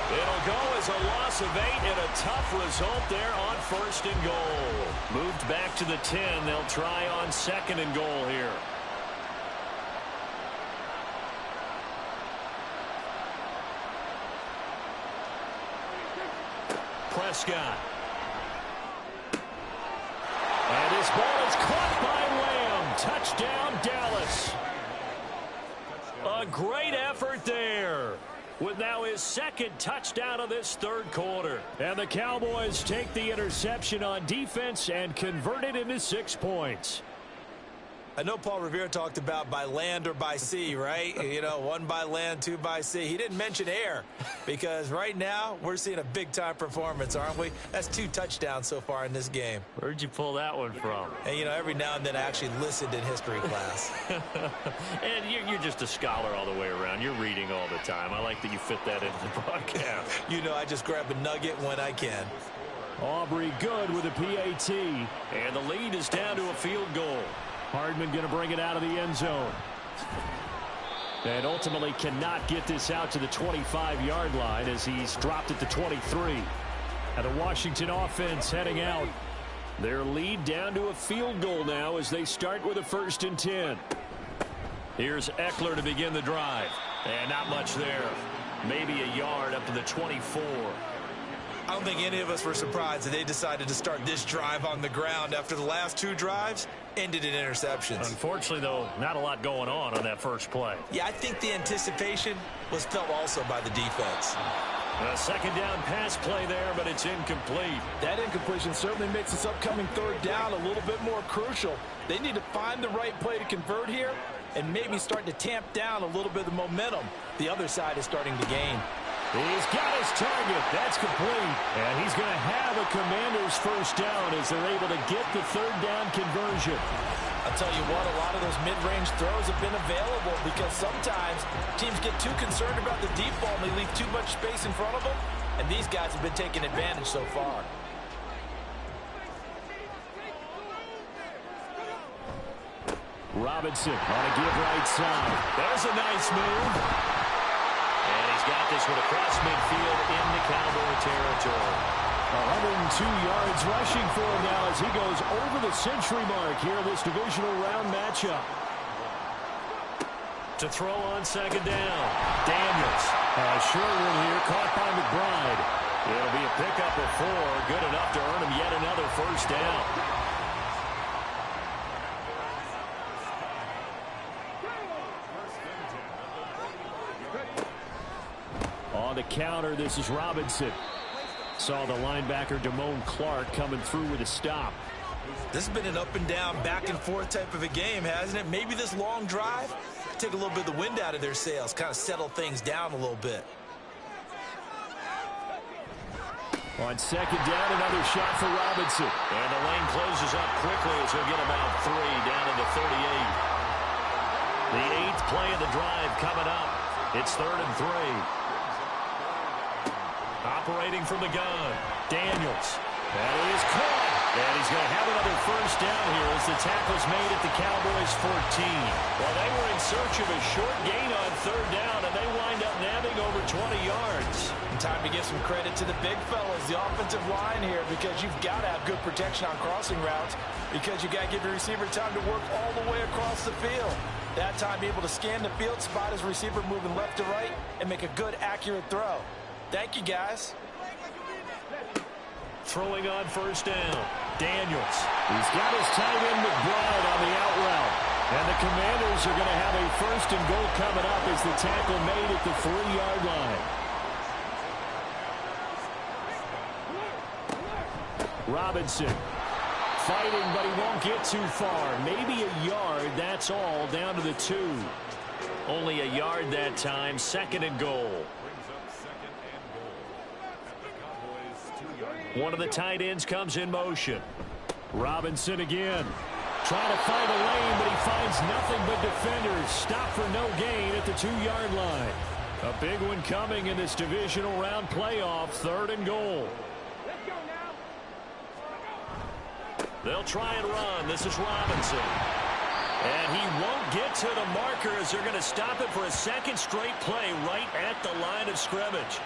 Speaker 4: It'll go as a loss of 8 and a tough result there on 1st and goal. Moved back to the 10. They'll try on 2nd and goal here. Prescott. And his ball is caught by Lamb. Touchdown, Dallas. A great effort there, with now his 2nd touchdown of this third quarter.
Speaker 2: And the Cowboys take the interception on defense and convert it into 6 points.
Speaker 3: I know Paul Revere talked about by land or by sea, right? You know, 1 by land, 2 by sea. He didn't mention air because right now we're seeing a big-time performance, aren't we? That's 2 touchdowns so far in this game.
Speaker 4: Where'd you pull that one from?
Speaker 3: And, you know, every now and then I actually listened in history class.
Speaker 4: And you're just a scholar all the way around. You're reading all the time. I like that you fit that into the broadcast.
Speaker 3: You know, I just grab a nugget when I can.
Speaker 2: Aubrey good with a PAT.
Speaker 4: And the lead is down to a field goal.
Speaker 2: Hardman going to bring it out of the end zone. And ultimately cannot get this out to the 25-yard line as he's dropped at the 23. And the Washington offense heading out. Their lead down to a field goal now as they start with a 1st and 10.
Speaker 4: Here's Eckler to begin the drive. And not much there. Maybe a yard up to the 24.
Speaker 3: I don't think any of us were surprised that they decided to start this drive on the ground after the last 2 drives. ended in interceptions.
Speaker 2: Unfortunately, though, not a lot going on that first play.
Speaker 3: Yeah, I think the anticipation was felt also by the defense.
Speaker 2: A second down pass play there, but it's incomplete.
Speaker 6: That incompletion certainly makes this upcoming third down a little bit more crucial. They need to find the right play to convert here and maybe start to tamp down a little bit of the momentum the other side is starting to gain.
Speaker 2: He's got his target. That's complete. And he's going to have a Commanders first down as they're able to get the third down conversion.
Speaker 6: I'll tell you what, a lot of those mid-range throws have been available because sometimes teams get too concerned about the deep ball and they leave too much space in front of them, and these guys have been taking advantage so far.
Speaker 2: Robinson on a give right side. There's a nice move. And he's got this one across midfield into Cowboy territory. 102 yards rushing for him now as he goes over the century mark here in this divisional round matchup. To throw on second down. Daniels. A short one here caught by McBride. It'll be a pickup of 4. Good enough to earn him yet another first down. On the counter, this is Robinson. Saw the linebacker Damone Clark coming through with a stop.
Speaker 3: This has been an up and down, back and forth type of a game, hasn't it? Maybe this long drive take a little bit of the wind out of their sails, kind of settle things down a little bit.
Speaker 2: On second down, another shot for Robinson. And the lane closes up quickly as he'll get about 3 down to the 38. The 8th play of the drive coming up. It's 3rd and 3. Operating from the gun, Daniels. That is caught. And he's going to have another first down here as the tackle's made at the Cowboys 14. Well, they were in search of a short gain on 3rd down, and they wind up nabbing over 20 yards.
Speaker 6: And time to give some credit to the big fellas, the offensive line here, because you've got to have good protection on crossing routes, because you've got to give your receiver time to work all the way across the field. That time, be able to scan the field, spot his receiver moving left to right, and make a good, accurate throw. Thank you, guys.
Speaker 2: Throwing on first down, Daniels. He's got his tight end McBride on the out route. And the Commanders are going to have a first and goal coming up as the tackle made at the 3-yard line. Robinson fighting, but he won't get too far. Maybe a yard, that's all, down to the 2. Only a yard that time, 2nd and goal. One of the tight ends comes in motion. Robinson again. Trying to find a lane, but he finds nothing but defenders. Stop for no gain at the 2-yard line. A big one coming in this divisional round playoff, 3rd and goal. They'll try and run. This is Robinson. And he won't get to the marker as they're going to stop it for a 2nd straight play right at the line of scrimmage.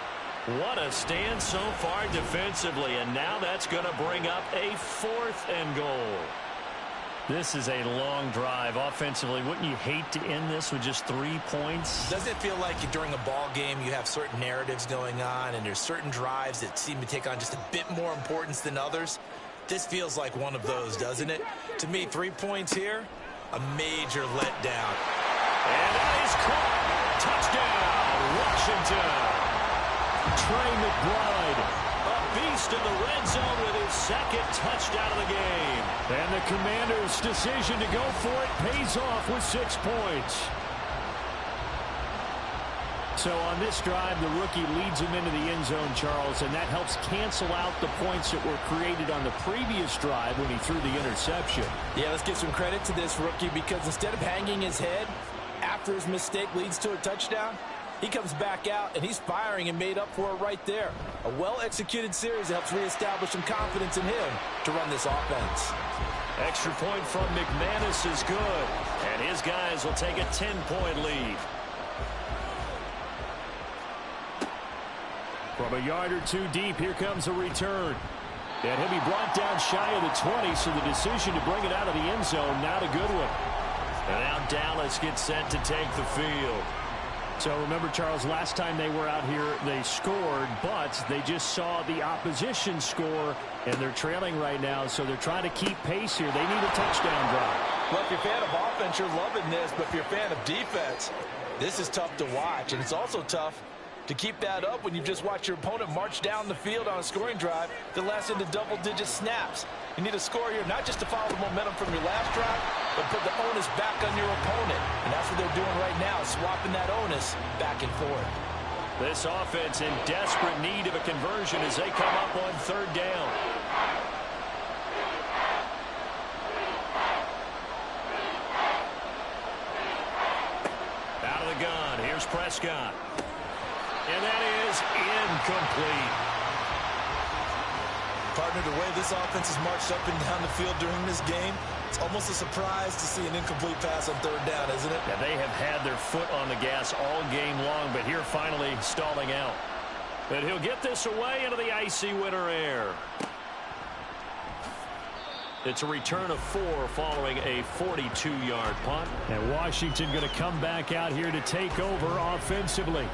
Speaker 2: What a stand so far defensively, and now that's going to bring up a 4th and goal. This is a long drive offensively. Wouldn't you hate to end this with just 3 points?
Speaker 3: Doesn't it feel like during a ball game you have certain narratives going on and there's certain drives that seem to take on just a bit more importance than others? This feels like one of those, doesn't it? To me, 3 points here, a major letdown.
Speaker 2: And that is caught. Touchdown, Washington. Trey McBride, a beast in the red zone with his 2nd touchdown of the game. And the Commanders' decision to go for it pays off with 6 points. So on this drive, the rookie leads him into the end zone, Charles, and that helps cancel out the points that were created on the previous drive when he threw the interception.
Speaker 6: Yeah, let's give some credit to this rookie because instead of hanging his head after his mistake leads to a touchdown, he comes back out, and he's firing and made up for it right there. A well-executed series that helps reestablish some confidence in him to run this offense.
Speaker 2: Extra point from McManus is good, and his guys will take a 10-point lead. From a yard or 2 deep, here comes a return. And he'll be brought down shy of the 20, so the decision to bring it out of the end zone, not a good one. And now Dallas gets set to take the field. So remember, Charles, last time they were out here, they scored, but they just saw the opposition score, and they're trailing right now, so they're trying to keep pace here. They need a touchdown drive.
Speaker 6: Well, if you're a fan of offense, you're loving this, but if you're a fan of defense, this is tough to watch, and it's also tough to keep that up when you've just watched your opponent march down the field on a scoring drive that lasts into double-digit snaps. You need a score here, not just to follow the momentum from your last drive, but put the onus back on your opponent. And that's what they're doing right now, swapping that onus back and forth.
Speaker 2: This offense in desperate need of a conversion as they come up on third down. Out of the gun, here's Prescott. And that is incomplete.
Speaker 3: Partner, the way this offense has marched up and down the field during this game, it's almost a surprise to see an incomplete pass on third down, isn't it?
Speaker 2: Yeah, they have had their foot on the gas all game long, but here finally stalling out. But he'll get this away into the icy winter air. It's a return of 4 following a 42-yard punt. And Washington going to come back out here to take over offensively.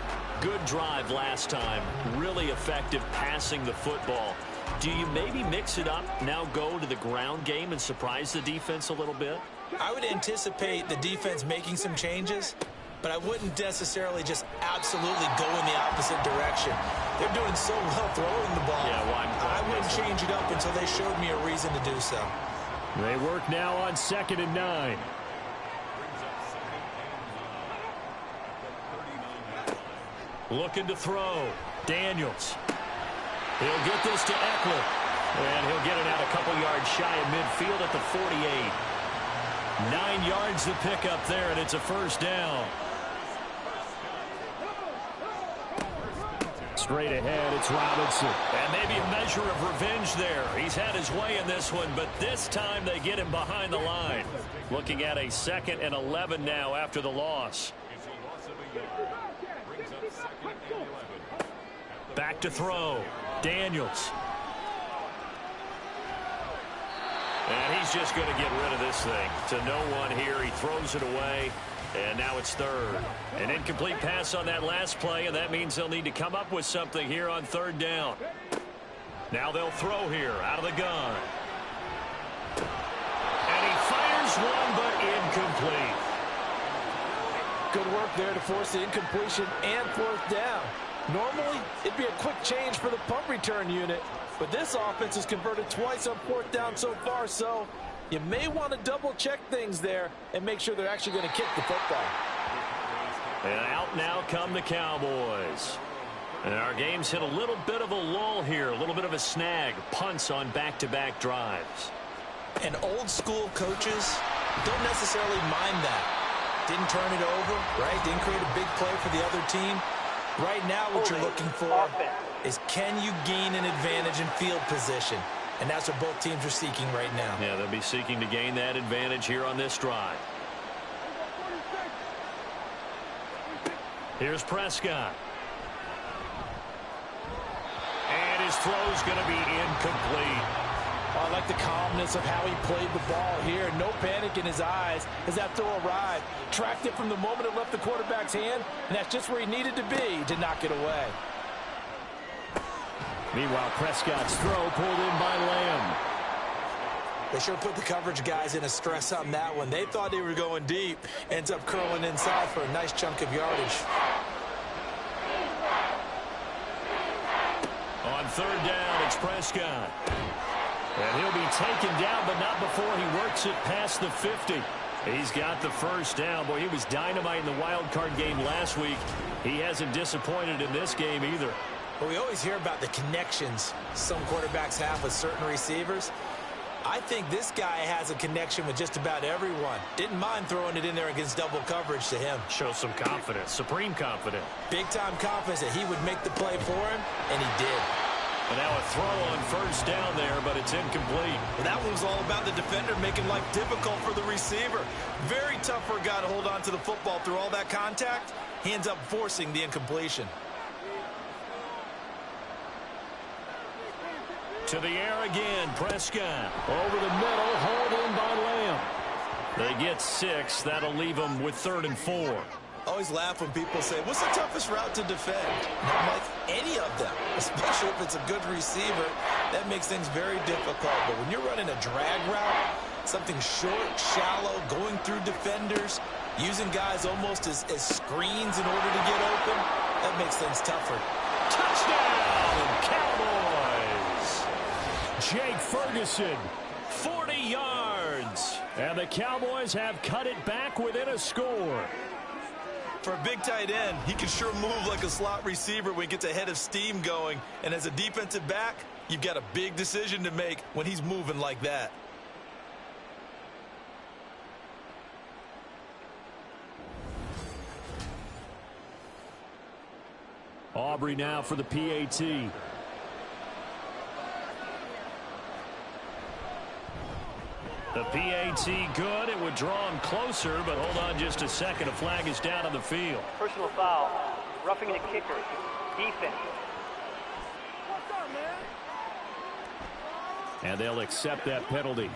Speaker 4: Good drive last time. Really effective passing the football. Do you maybe mix it up, now go to the ground game and surprise the defense a little bit?
Speaker 3: I would anticipate the defense making some changes, but I wouldn't necessarily just absolutely go in the opposite direction. They're doing so well throwing the ball.
Speaker 4: Yeah, well,
Speaker 3: I wouldn't change it up until they showed me a reason to do so.
Speaker 2: They work now on 2nd and 9.
Speaker 4: Looking to throw. Daniels. He'll get this to Eckler. And he'll get it out a couple yards shy of midfield at the 48. 9 yards to pick up there, and it's a first down.
Speaker 2: Straight ahead, it's Robinson.
Speaker 4: And maybe a measure of revenge there. He's had his way in this one, but this time they get him behind the line. Looking at a 2nd and 11 now after the loss. Back to throw. Daniels. And he's just going to get rid of this thing. To no one here. He throws it away. And now it's third. An incomplete pass on that last play, and that means they'll need to come up with something here on third down. Now they'll throw here out of the gun. And he fires one, but incomplete.
Speaker 6: Good work there to force the incompletion and fourth down. Normally, it'd be a quick change for the punt return unit, but this offense has converted twice on fourth down so far, so you may want to double-check things there and make sure they're actually going to kick the football.
Speaker 4: And out now come the Cowboys. And our game's hit a little bit of a lull here, a little bit of a snag. Punts on back-to-back drives.
Speaker 3: And old-school coaches don't necessarily mind that. Didn't turn it over, right? Didn't create a big play for the other team. Right now what you're looking for is can you gain an advantage in field position? And that's what both teams are seeking right now.
Speaker 4: Yeah, they'll be seeking to gain that advantage here on this drive. Here's Prescott. And his throw's going to be incomplete.
Speaker 6: I like the calmness of how he played the ball here. No panic in his eyes as that throw arrived. Tracked it from the moment it left the quarterback's hand, and that's just where he needed to be to knock it away.
Speaker 2: Meanwhile, Prescott's throw pulled in by Lamb.
Speaker 3: They sure put the coverage guys in a stress on that one. They thought they were going deep. Ends up curling inside for a nice chunk of yardage.
Speaker 4: On third down, it's Prescott. And he'll be taken down, but not before he works it past the 50. He's got the first down. Boy, he was dynamite in the wild card game last week. He hasn't disappointed in this game either.
Speaker 3: But we always hear about the connections some quarterbacks have with certain receivers. I think this guy has a connection with just about everyone. Didn't mind throwing it in there against double coverage to him.
Speaker 4: Shows some confidence, supreme confidence.
Speaker 3: Big-time confidence that he would make the play for him, and he did.
Speaker 4: And now a throw on first down there, but it's incomplete.
Speaker 3: Well, that one was all about the defender making life difficult for the receiver. Very tough for a guy to hold on to the football through all that contact. He ends up forcing the incompletion.
Speaker 4: To the air again, Prescott.
Speaker 2: Over the middle, hauled in by Lamb.
Speaker 4: They get 6. That'll leave them with 3rd and 4.
Speaker 3: Always laugh when people say, what's the toughest route to defend? And I'm like, any of them, especially if it's a good receiver. That makes things very difficult. But when you're running a drag route, something short, shallow, going through defenders, using guys almost as screens in order to get open, that makes things tougher.
Speaker 2: Touchdown, Cowboys! Jake Ferguson, 40 yards. And the Cowboys have cut it back within a score.
Speaker 3: For a big tight end, he can sure move like a slot receiver when he gets a head of steam going. And as a defensive back, you've got a big decision to make when he's moving like that.
Speaker 2: Aubrey now for the PAT. The PAT good. It would draw him closer, but hold on just a second. A flag is down on the field.
Speaker 7: Personal foul. Roughing the kicker. Defense.
Speaker 2: And they'll accept that penalty.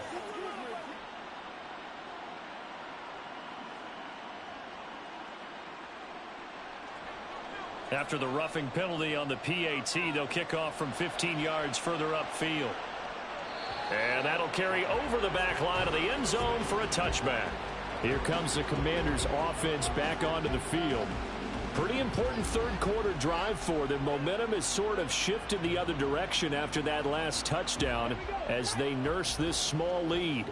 Speaker 2: After the roughing penalty on the PAT, they'll kick off from 15 yards further upfield. And that'll carry over the back line of the end zone for a touchback. Here comes the Commanders' offense back onto the field. Pretty important third quarter drive for them. Momentum has sort of shifted the other direction after that last touchdown as they nurse this small lead.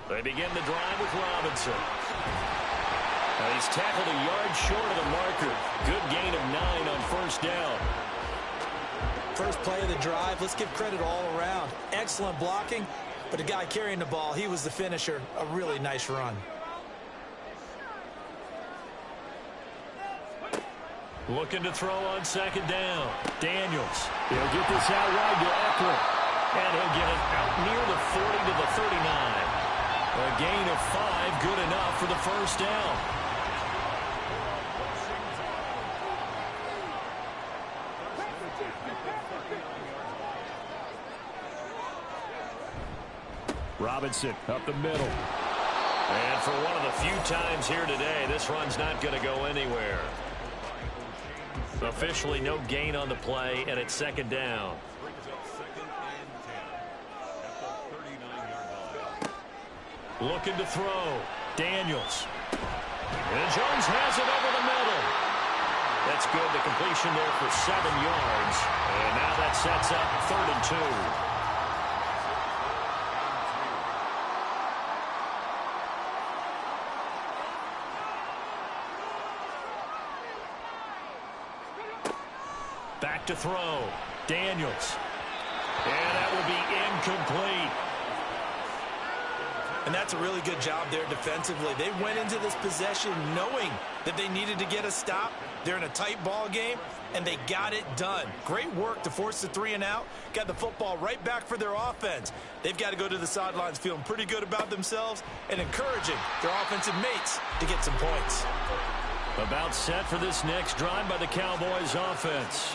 Speaker 2: They begin the drive with Robinson. Now he's tackled a yard short of the marker. Good gain of 9 on first down.
Speaker 3: First play of the drive, let's give credit all around. Excellent blocking, but the guy carrying the ball, he was the finisher. A really nice run.
Speaker 2: Looking to throw on second down. Daniels. He'll get this out wide to Eckler. And he'll get it out near the 40 to the 39. A gain of 5, good enough for the first down. Robinson up the middle. And for one of the few times here today, this run's not going to go anywhere. Officially no gain on the play, and it's second down. Looking to throw. Daniels. And Jones has it over the middle. That's good. The completion there for 7 yards. And now that sets up 3rd and 2. Back to throw. Daniels. And that will be incomplete.
Speaker 3: And that's a really good job there defensively. They went into this possession knowing that they needed to get a stop. They're in a tight ball game, and they got it done. Great work to force the 3 and out. Got the football right back for their offense. They've got to go to the sidelines feeling pretty good about themselves and encouraging their offensive mates to get some points.
Speaker 2: About set for this next drive by the Cowboys offense.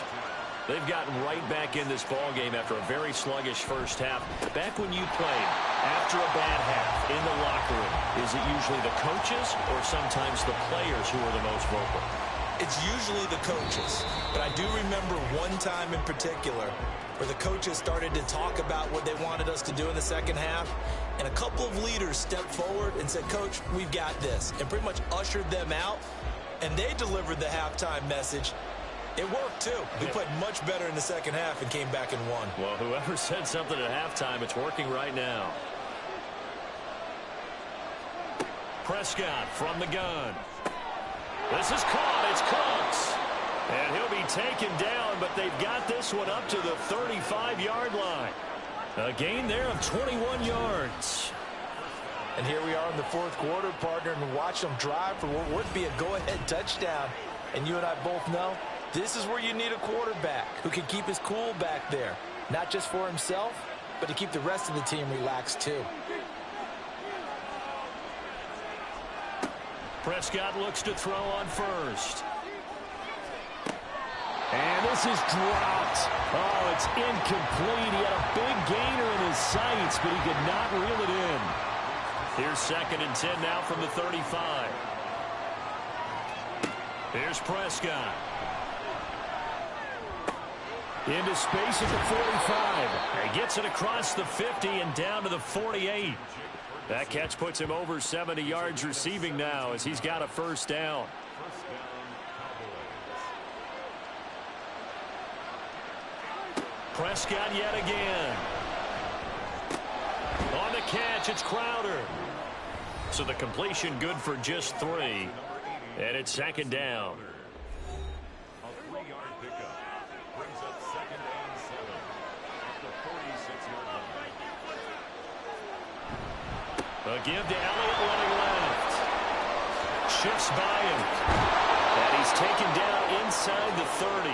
Speaker 2: They've gotten right back in this ball game after a very sluggish first half. Back when you played, after a bad half in the locker room, is it usually the coaches or sometimes the players who are the most vocal?
Speaker 3: It's usually the coaches, but I do remember one time in particular where the coaches started to talk about what they wanted us to do in the second half, and a couple of leaders stepped forward and said, "Coach, we've got this," and pretty much ushered them out, and they delivered the halftime message. It worked, too. We played much better in the second half and came back and won.
Speaker 2: Well, whoever said something at halftime, it's working right now. Prescott from the gun. This is caught. It's Cooks. And he'll be taken down, but they've got this one up to the 35-yard line. A gain there of 21 yards.
Speaker 6: And here we are in the fourth quarter, partner, and watch them drive for what would be a go-ahead touchdown. And you and I both know this is where you need a quarterback who can keep his cool back there, not just for himself, but to keep the rest of the team relaxed too.
Speaker 2: Prescott looks to throw on first. And this is dropped. Oh, it's incomplete. He had a big gainer in his sights, but he could not reel it in. Here's 2nd and 10 now from the 35. Here's Prescott. Into space at the 45. He gets it across the 50 and down to the 48. That catch puts him over 70 yards receiving now as he's got a first down. Prescott yet again. On the catch, it's Crowder. So the completion good for just 3. And it's 2nd down.
Speaker 8: A 3-yard pickup brings up 2nd and 7 at the 46-yard line.
Speaker 2: A give to Elliott running left. Shifts by him. And he's taken down inside the 30.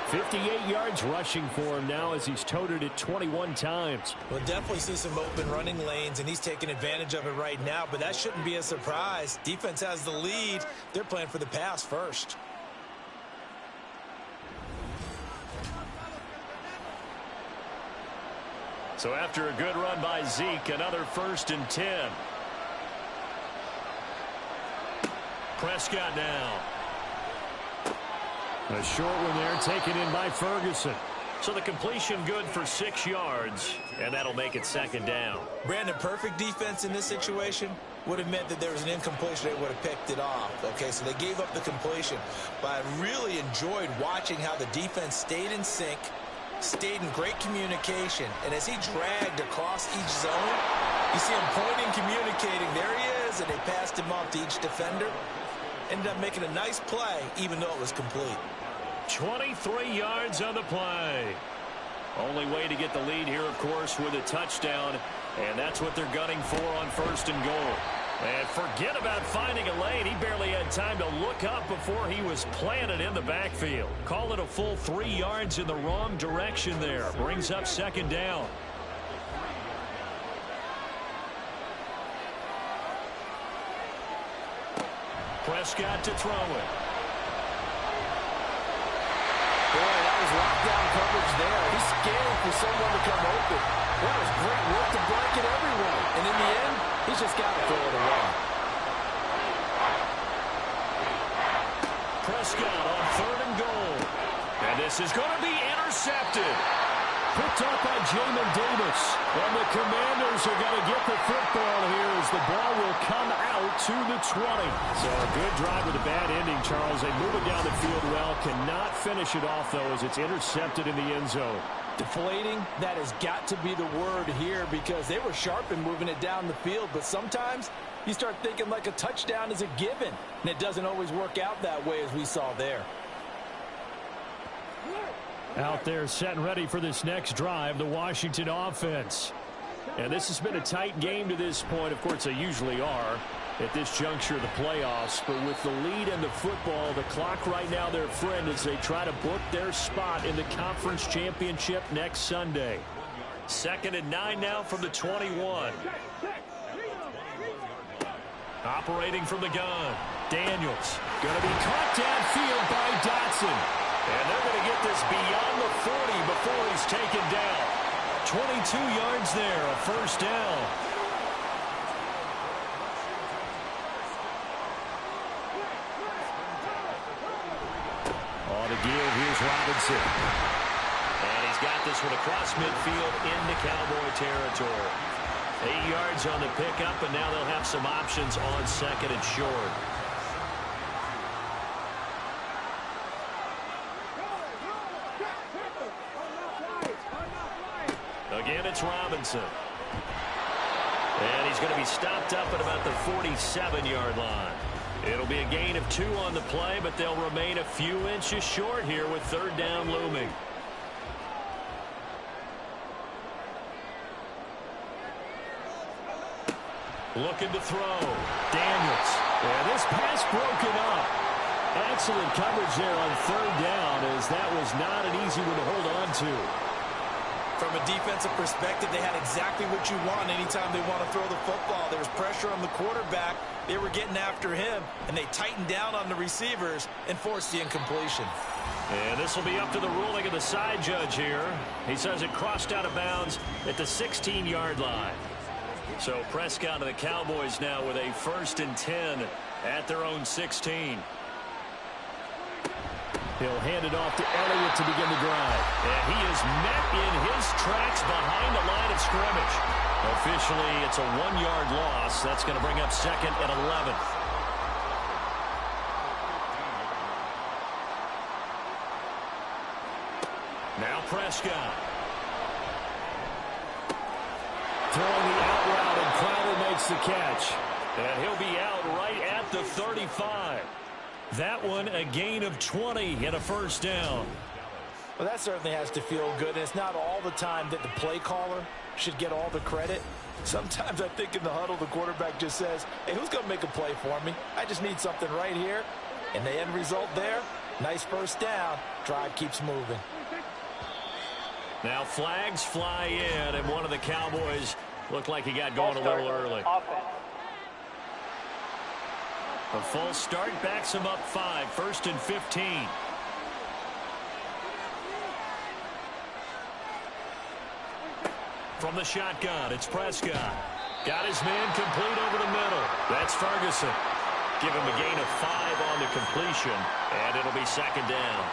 Speaker 2: 58 yards rushing for him now as he's toted it 21 times.
Speaker 3: We'll definitely see some open running lanes, and he's taking advantage of it right now, but that shouldn't be a surprise. Defense has the lead. They're playing for the pass first.
Speaker 2: So after a good run by Zeke, another 1st and 10. Prescott now. A short one there taken in by Ferguson. So the completion good for 6 yards, and that'll make it 2nd down.
Speaker 3: Brandon, perfect defense in this situation would have meant that there was an incompletion. They would have picked it off. Okay, so they gave up the completion. But I really enjoyed watching how the defense stayed in sync, stayed in great communication, and as he dragged across each zone, you see him pointing, communicating. There he is, and they passed him off to each defender. Ended up making a nice play, even though it was complete.
Speaker 2: 23 yards on the play. Only way to get the lead here, of course, with a touchdown, and that's what they're gunning for on 1st and goal. And forget about finding a lane. He barely had time to look up before he was planted in the backfield. Call it a full 3 yards in the wrong direction there. Brings up 2nd down. Prescott to throw it.
Speaker 6: Boy, that was lockdown coverage there. He's scanning for someone to come open. That was great work to blanket everyone. And in the end, he's just got to throw it away.
Speaker 2: Prescott on 3rd and goal. And this is going to be intercepted. Picked up by Jamin Davis. And the Commanders are going to get the football here as the ball will come out to the 20. So a good drive with a bad ending, Charles. They move it down the field well. Cannot finish it off, though, as it's intercepted in the end zone.
Speaker 6: Deflating, that has got to be the word here because they were sharp in moving it down the field. But sometimes you start thinking like a touchdown is a given. And it doesn't always work out that way as we saw there.
Speaker 2: Out there set and ready for this next drive, the Washington offense. And this has been a tight game to this point. Of course, they usually are at this juncture of the playoffs. But with the lead and the football, the clock right now their friend as they try to book their spot in the conference championship next Sunday. 2nd and 9 now from the 21. Operating from the gun. Daniels going to be caught downfield by Dotson. And they're going to get this beyond the 40 before he's taken down. 22 yards there, a 1st down. On the give, here's Robinson. And he's got this one across midfield into Cowboy territory. 8 yards on the pickup, and now they'll have some options on 2nd and short. Again, it's Robinson. And he's going to be stopped up at about the 47-yard line. It'll be a gain of 2 on the play, but they'll remain a few inches short here with 3rd down looming. Looking to throw. Daniels. And this pass broken up. Excellent coverage there on 3rd down as that was not an easy one to hold on to.
Speaker 3: From a defensive perspective, they had exactly what you want anytime they want to throw the football. There was pressure on the quarterback. They were getting after him, and they tightened down on the receivers and forced the incompletion.
Speaker 2: And this will be up to the ruling of the side judge here. He says it crossed out of bounds at the 16-yard line. So Prescott and the Cowboys now with a 1st and 10 at their own 16.
Speaker 4: He'll hand it off to Elliott to begin the drive.
Speaker 2: And he is met in his tracks behind the line of scrimmage. Officially, it's a 1-yard loss. That's going to bring up 2nd and 11. Now Prescott.
Speaker 4: Throwing the out route, and Crowder makes the catch.
Speaker 2: And he'll be out right at the 35. That one a gain of 20 and a 1st down.
Speaker 6: Well, that certainly has to feel good. And it's not all the time that the play caller should get all the credit. Sometimes I think in the huddle, the quarterback just says, hey, who's going to make a play for me? I just need something right here. And the end result there, nice 1st down. Drive keeps moving.
Speaker 2: Now flags fly in, and one of the Cowboys looked like he got going a little early. A false start backs him up 5, 1st and 15. From the shotgun, it's Prescott. Got his man complete over the middle. That's Ferguson. Give him a gain of 5 on the completion, and it'll be 2nd down.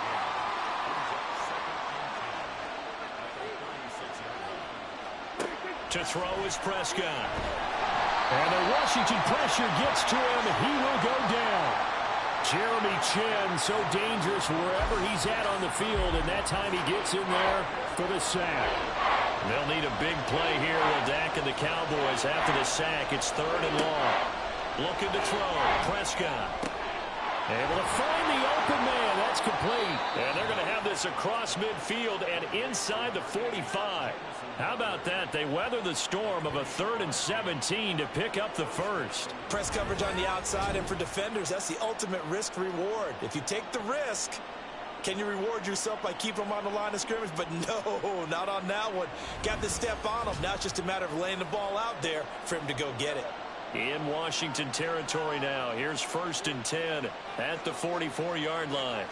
Speaker 2: To throw is Prescott.
Speaker 4: And the Washington pressure gets to him. He will go down. Jeremy Chin, so dangerous wherever he's at on the field, and that time he gets in there for the sack.
Speaker 2: They'll need a big play here with Dak and the Cowboys after the sack. It's 3rd and long. Looking to throw. Prescott. Able to find the open man. That's complete. And they're going to have this across midfield and inside the 45. How about that? They weather the storm of a 3rd and 17 to pick up the 1st.
Speaker 3: Press coverage on the outside, and for defenders, that's the ultimate risk reward. If you take the risk, can you reward yourself by keeping them on the line of scrimmage? But no, not on that one. Got to step on them. Now it's just a matter of laying the ball out there for him to go get it.
Speaker 2: In Washington territory now. Here's 1st and 10 at the 44-yard line.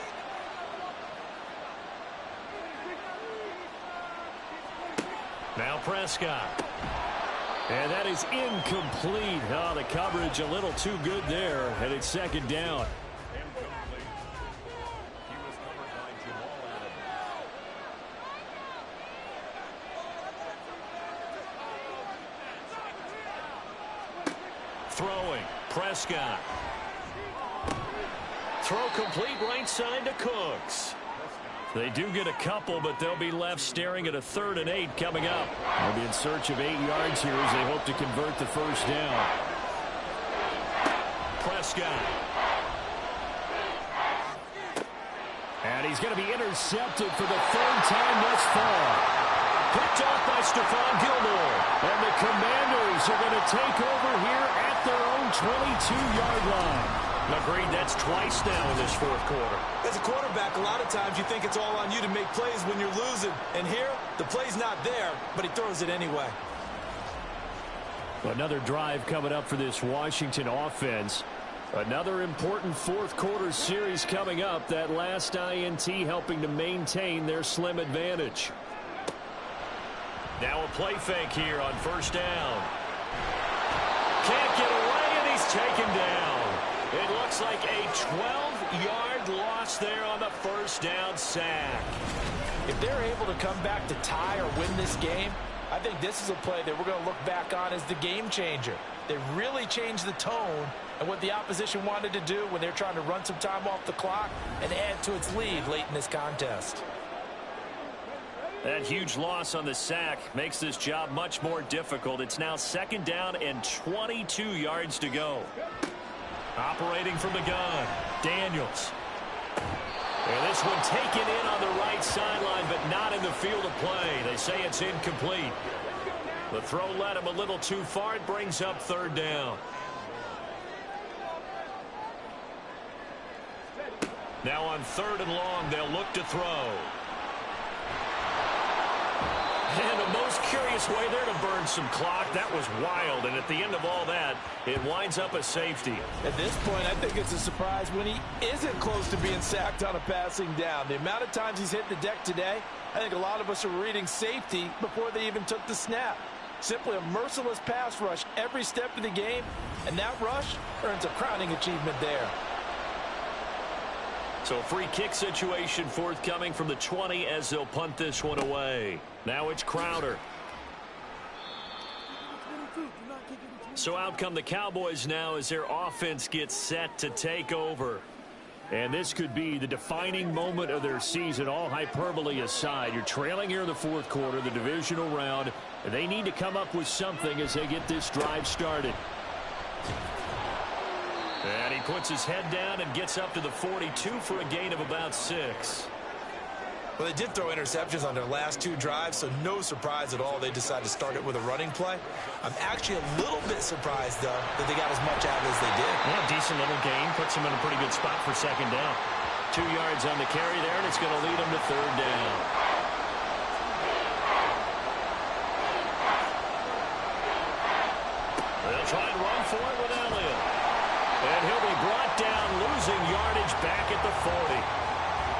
Speaker 2: Now Prescott. And that is incomplete. Oh, the coverage a little too good there, and it's 2nd down. Throwing, Prescott. Throw complete right side to Cooks. They do get a couple, but they'll be left staring at a 3rd and 8 coming up.
Speaker 4: They'll be in search of 8 yards here as they hope to convert the 1st down.
Speaker 2: Prescott.
Speaker 4: And he's going to be intercepted for the 3rd time thus far.
Speaker 2: Picked off by Stephon Gilmore.
Speaker 4: And the Commanders are going to take over here at their own 22-yard line.
Speaker 2: Agreed, that's twice now in this 4th quarter.
Speaker 3: As a quarterback, a lot of times you think it's all on you to make plays when you're losing. And here, the play's not there, but he throws it anyway.
Speaker 4: Another drive coming up for this Washington offense. Another important 4th quarter series coming up. That last INT helping to maintain their slim advantage.
Speaker 2: Now a play fake here on 1st down. Can't get away, and he's taken down. It looks like a 12-yard loss there on the 1st down sack.
Speaker 6: If they're able to come back to tie or win this game, I think this is a play that we're going to look back on as the game changer. They really changed the tone and what the opposition wanted to do when they're trying to run some time off the clock and add to its lead late in this contest.
Speaker 2: That huge loss on the sack makes this job much more difficult. It's now 2nd down and 22 yards to go. Operating from the gun, Daniels. And this one taken in on the right sideline, but not in the field of play. They say it's incomplete. The throw led him a little too far. It brings up 3rd down. Now on 3rd and long, they'll look to throw. And the most curious way there to burn some clock. That was wild, and at the end of all that, it winds up a safety.
Speaker 6: At this point, I think it's a surprise when he isn't close to being sacked on a passing down. The amount of times he's hit the deck today, I think a lot of us are reading safety before they even took the snap. Simply a merciless pass rush every step of the game, and that rush earns a crowning achievement there.
Speaker 2: So free kick situation forthcoming from the 20 as they'll punt this one away. Now it's Crowder. So out come the Cowboys now as their offense gets set to take over. And this could be the defining moment of their season, all hyperbole aside. You're trailing here in the fourth quarter, the divisional round, and they need to come up with something as they get this drive started. And he puts his head down and gets up to the 42 for a gain of about 6.
Speaker 3: Well, they did throw interceptions on their last 2 drives, so no surprise at all they decided to start it with a running play. I'm actually a little bit surprised, though, that they got as much out as they did.
Speaker 2: Yeah, decent little gain. Puts them in a pretty good spot for second down. 2 yards on the carry there, and it's going to lead them to third down. They'll try and run for it with Elliott. And he'll be brought down, losing yardage back at the 40.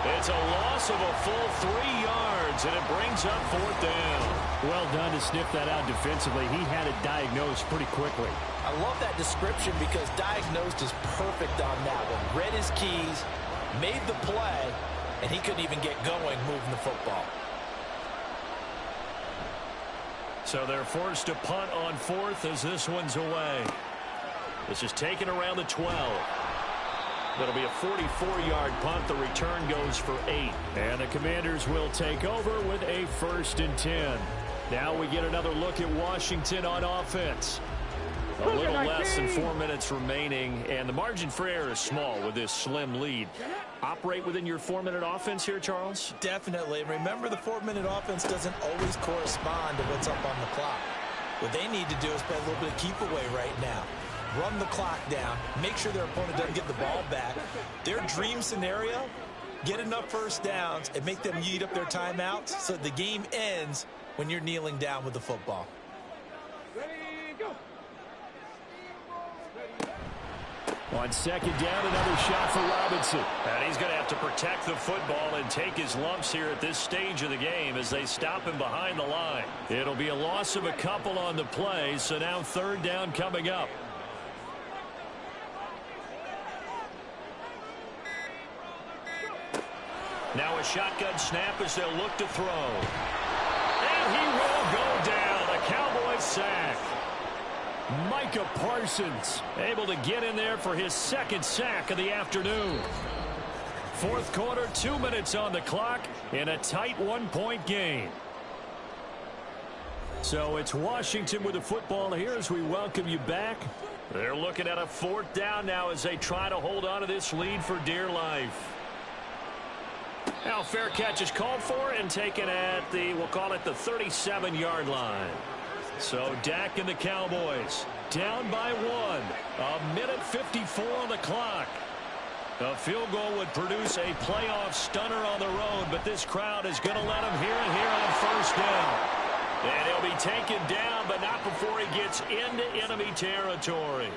Speaker 2: It's a loss of a full 3 yards, and it brings up fourth down. Well done to sniff that out defensively. He had it diagnosed pretty quickly.
Speaker 6: I love that description because diagnosed is perfect on that one. Read his keys, made the play, and he couldn't even get going moving the football.
Speaker 2: So they're forced to punt on fourth as this one's away. This is taken around the 12. That'll be a 44-yard punt. The return goes for 8. And the Commanders will take over with a 1st and 10. Now we get another look at Washington on offense. A little less than 4 minutes remaining, and the margin for error is small with this slim lead. Operate within your 4-minute offense here, Charles?
Speaker 3: Definitely. Remember, the 4-minute offense doesn't always correspond to what's up on the clock. What they need to do is play a little bit of keep away right now. Run the clock down, make sure their opponent doesn't get the ball back. Their dream scenario, get enough first downs and make them eat up their timeouts so the game ends when you're kneeling down with the football.
Speaker 2: On second down, another shot for Robinson. And he's going to have to protect the football and take his lumps here at this stage of the game as they stop him behind the line. It'll be a loss of a couple on the play, so now third down coming up. Now a shotgun snap as they'll look to throw. And he will go down. A Cowboys sack. Micah Parsons able to get in there for his 2nd sack of the afternoon. Fourth quarter, 2 minutes on the clock in a tight 1-point game. So it's Washington with the football here as we welcome you back. They're looking at a 4th down now as they try to hold on to this lead for dear life. Now fair catch is called for and taken at the, we'll call it the 37-yard line. So Dak and the Cowboys down by 1. 1:54 on the clock. A field goal would produce a playoff stunner on the road, but this crowd is going to let him hear it here on 1st down. And he'll be taken down, but not before he gets into enemy territory.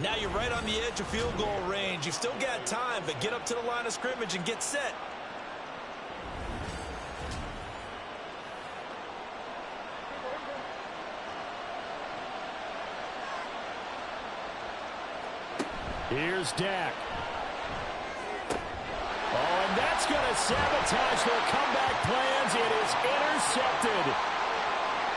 Speaker 3: Now you're right on the edge of field goal range. You've still got time, but get up to the line of scrimmage and get set.
Speaker 2: Here's Dak. Oh, and that's going to sabotage their comeback plans. It is intercepted.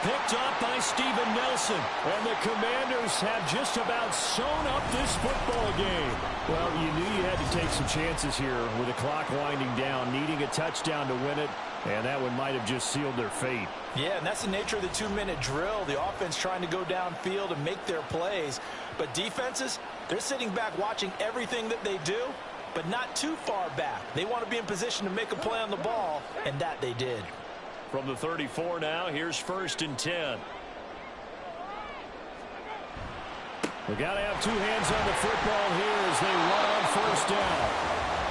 Speaker 2: Picked up by Steven Nelson. And the Commanders have just about sewn up this football game. Well, you knew you had to take some chances here with the clock winding down, needing a touchdown to win it. And that one might have just sealed their fate.
Speaker 6: Yeah, and that's the nature of the 2-minute drill. The offense trying to go downfield and make their plays. But defenses, they're sitting back watching everything that they do, but not too far back. They want to be in position to make a play on the ball, and that they did.
Speaker 2: From the 34 now, here's 1st and 10. We got to have 2 hands on the football here as they run on 1st down.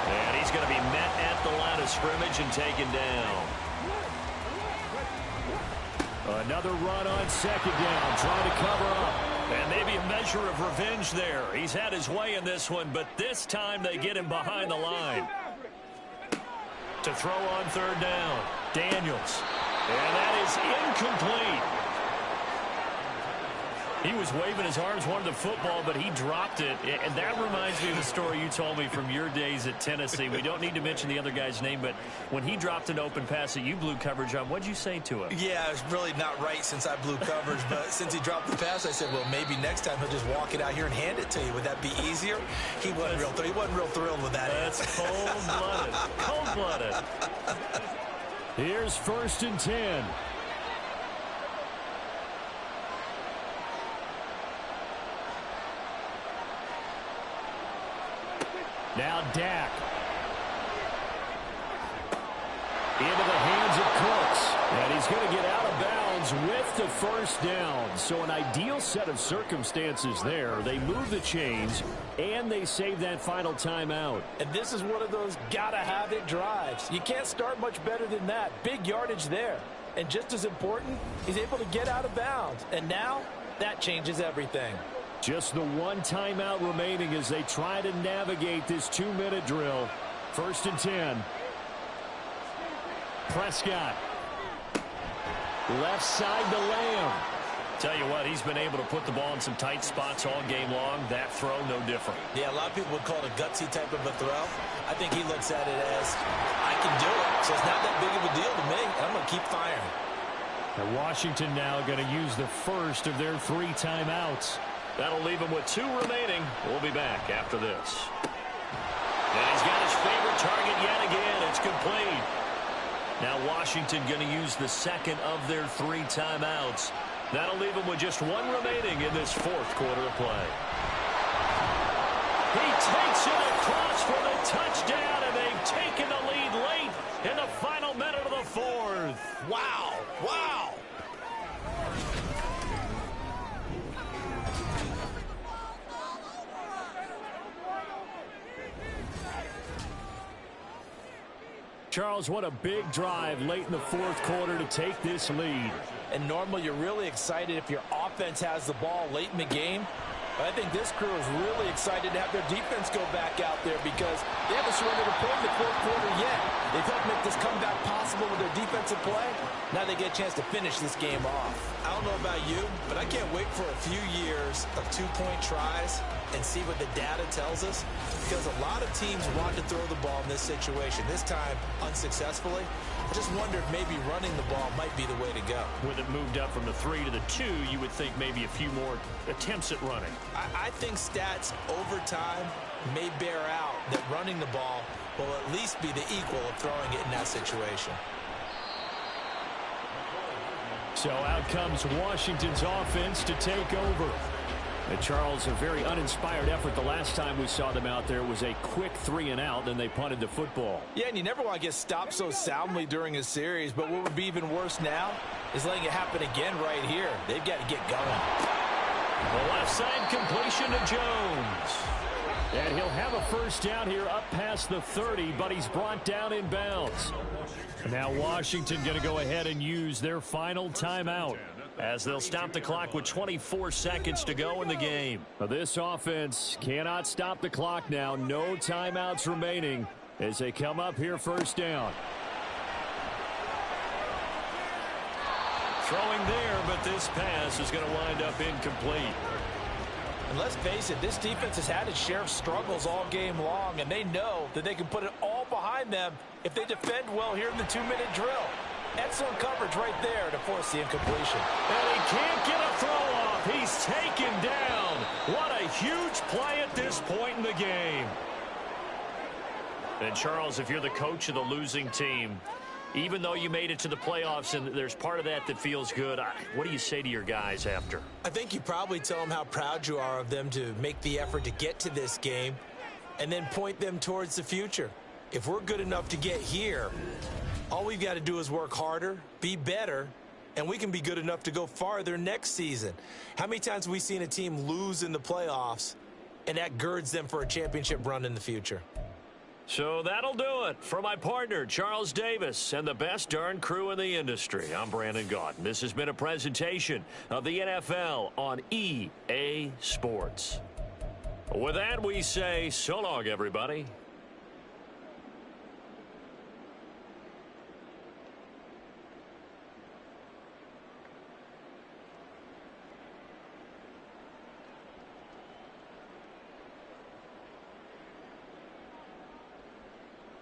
Speaker 2: And he's going to be met at the line of scrimmage and taken down. Another run on 2nd down, trying to cover up. And maybe a measure of revenge there. He's had his way in this one, but this time they get him behind the line. To throw on 3rd down, Daniels. And that is incomplete. He was waving his arms, wanted the football, but he dropped it. And that reminds me of the story you told me from your days at Tennessee. We don't need to mention the other guy's name, but when he dropped an open pass that you blew coverage on, what'd you say to him?
Speaker 3: Yeah, it's really not right since I blew coverage, but since he dropped the pass, I said, well, maybe next time he'll just walk it out here and hand it to you. Would that be easier? He wasn't real thrilled with that.
Speaker 2: That's cold-blooded. Cold-blooded. Here's 1st and 10. Now Dak. Into the hands of Cooks. And he's going to get out of bounds with the first down. So an ideal set of circumstances there. They move the chains, and they save that final timeout.
Speaker 6: And this is one of those gotta-have-it drives. You can't start much better than that. Big yardage there. And just as important, he's able to get out of bounds. And now, that changes everything.
Speaker 2: Just the one timeout remaining as they try to navigate this 2-minute drill. 1st and 10. Prescott. Left side to Lamb.
Speaker 4: Tell you what, he's been able to put the ball in some tight spots all game long. That throw, no different.
Speaker 3: Yeah, a lot of people would call it a gutsy type of a throw. I think he looks at it as, I can do it, so it's not that big of a deal to me, and I'm going to keep firing.
Speaker 2: And Washington now going to use the first of their 3 timeouts.
Speaker 4: That'll leave him with 2 remaining. We'll be back after this. And he's got his favorite target yet again. It's complete. Now Washington going to use the second of their 3 timeouts. That'll leave him with just 1 remaining in this 4th quarter of play. He takes it across for the touchdown, and they've taken the lead late in the final minute of the 4th.
Speaker 3: Wow. Wow.
Speaker 2: Charles, what a big drive late in the 4th quarter to take this lead.
Speaker 6: And normally you're really excited if your offense has the ball late in the game. But I think this crew is really excited to have their defense go back out there because they haven't surrendered a point in the 4th quarter yet. They've helped make this comeback possible with their defensive play. Now they get a chance to finish this game off.
Speaker 3: I don't know about you, but I can't wait for a few years of 2-point tries and see what the data tells us, because a lot of teams want to throw the ball in this situation, this time unsuccessfully. I just wonder if maybe running the ball might be the way to go.
Speaker 4: With it moved up from the 3 to the 2, you would think maybe a few more attempts at running.
Speaker 3: I think stats over time may bear out that running the ball will at least be the equal of throwing it in that situation.
Speaker 2: So out comes Washington's offense to take over. And Charles, a very uninspired effort. The last time we saw them out there was a quick 3-and-out, then they punted the football.
Speaker 6: Yeah, and you never want to get stopped so soundly during a series, but what would be even worse now is letting it happen again right here. They've got to get going.
Speaker 2: The left side completion to Jones. And he'll have a first down here up past the 30, but he's brought down in bounds. Now Washington going to go ahead and use their final timeout, as they'll stop the clock with 24 seconds to go in the game. Now this offense cannot stop the clock now. No timeouts remaining as they come up here 1st down.
Speaker 4: Throwing there, but this pass is going to wind up incomplete.
Speaker 6: And let's face it, this defense has had its share of struggles all game long, and they know that they can put it all behind them if they defend well here in the 2-minute drill. Excellent coverage right there to force the incompletion.
Speaker 4: And he can't get a throw off. He's taken down. What a huge play at this point in the game. And Charles, if you're the coach of the losing team, even though you made it to the playoffs and there's part of that that feels good, what do you say to your guys after?
Speaker 3: I think you probably tell them how proud you are of them to make the effort to get to this game and then point them towards the future. If we're good enough to get here, all we've got to do is work harder, be better, and we can be good enough to go farther next season. How many times have we seen a team lose in the playoffs, and that girds them for a championship run in the future?
Speaker 4: So that'll do it. For my partner, Charles Davis, and the best darn crew in the industry, I'm Brandon Gaudin. This has been a presentation of the NFL on EA Sports. With that, we say so long, everybody.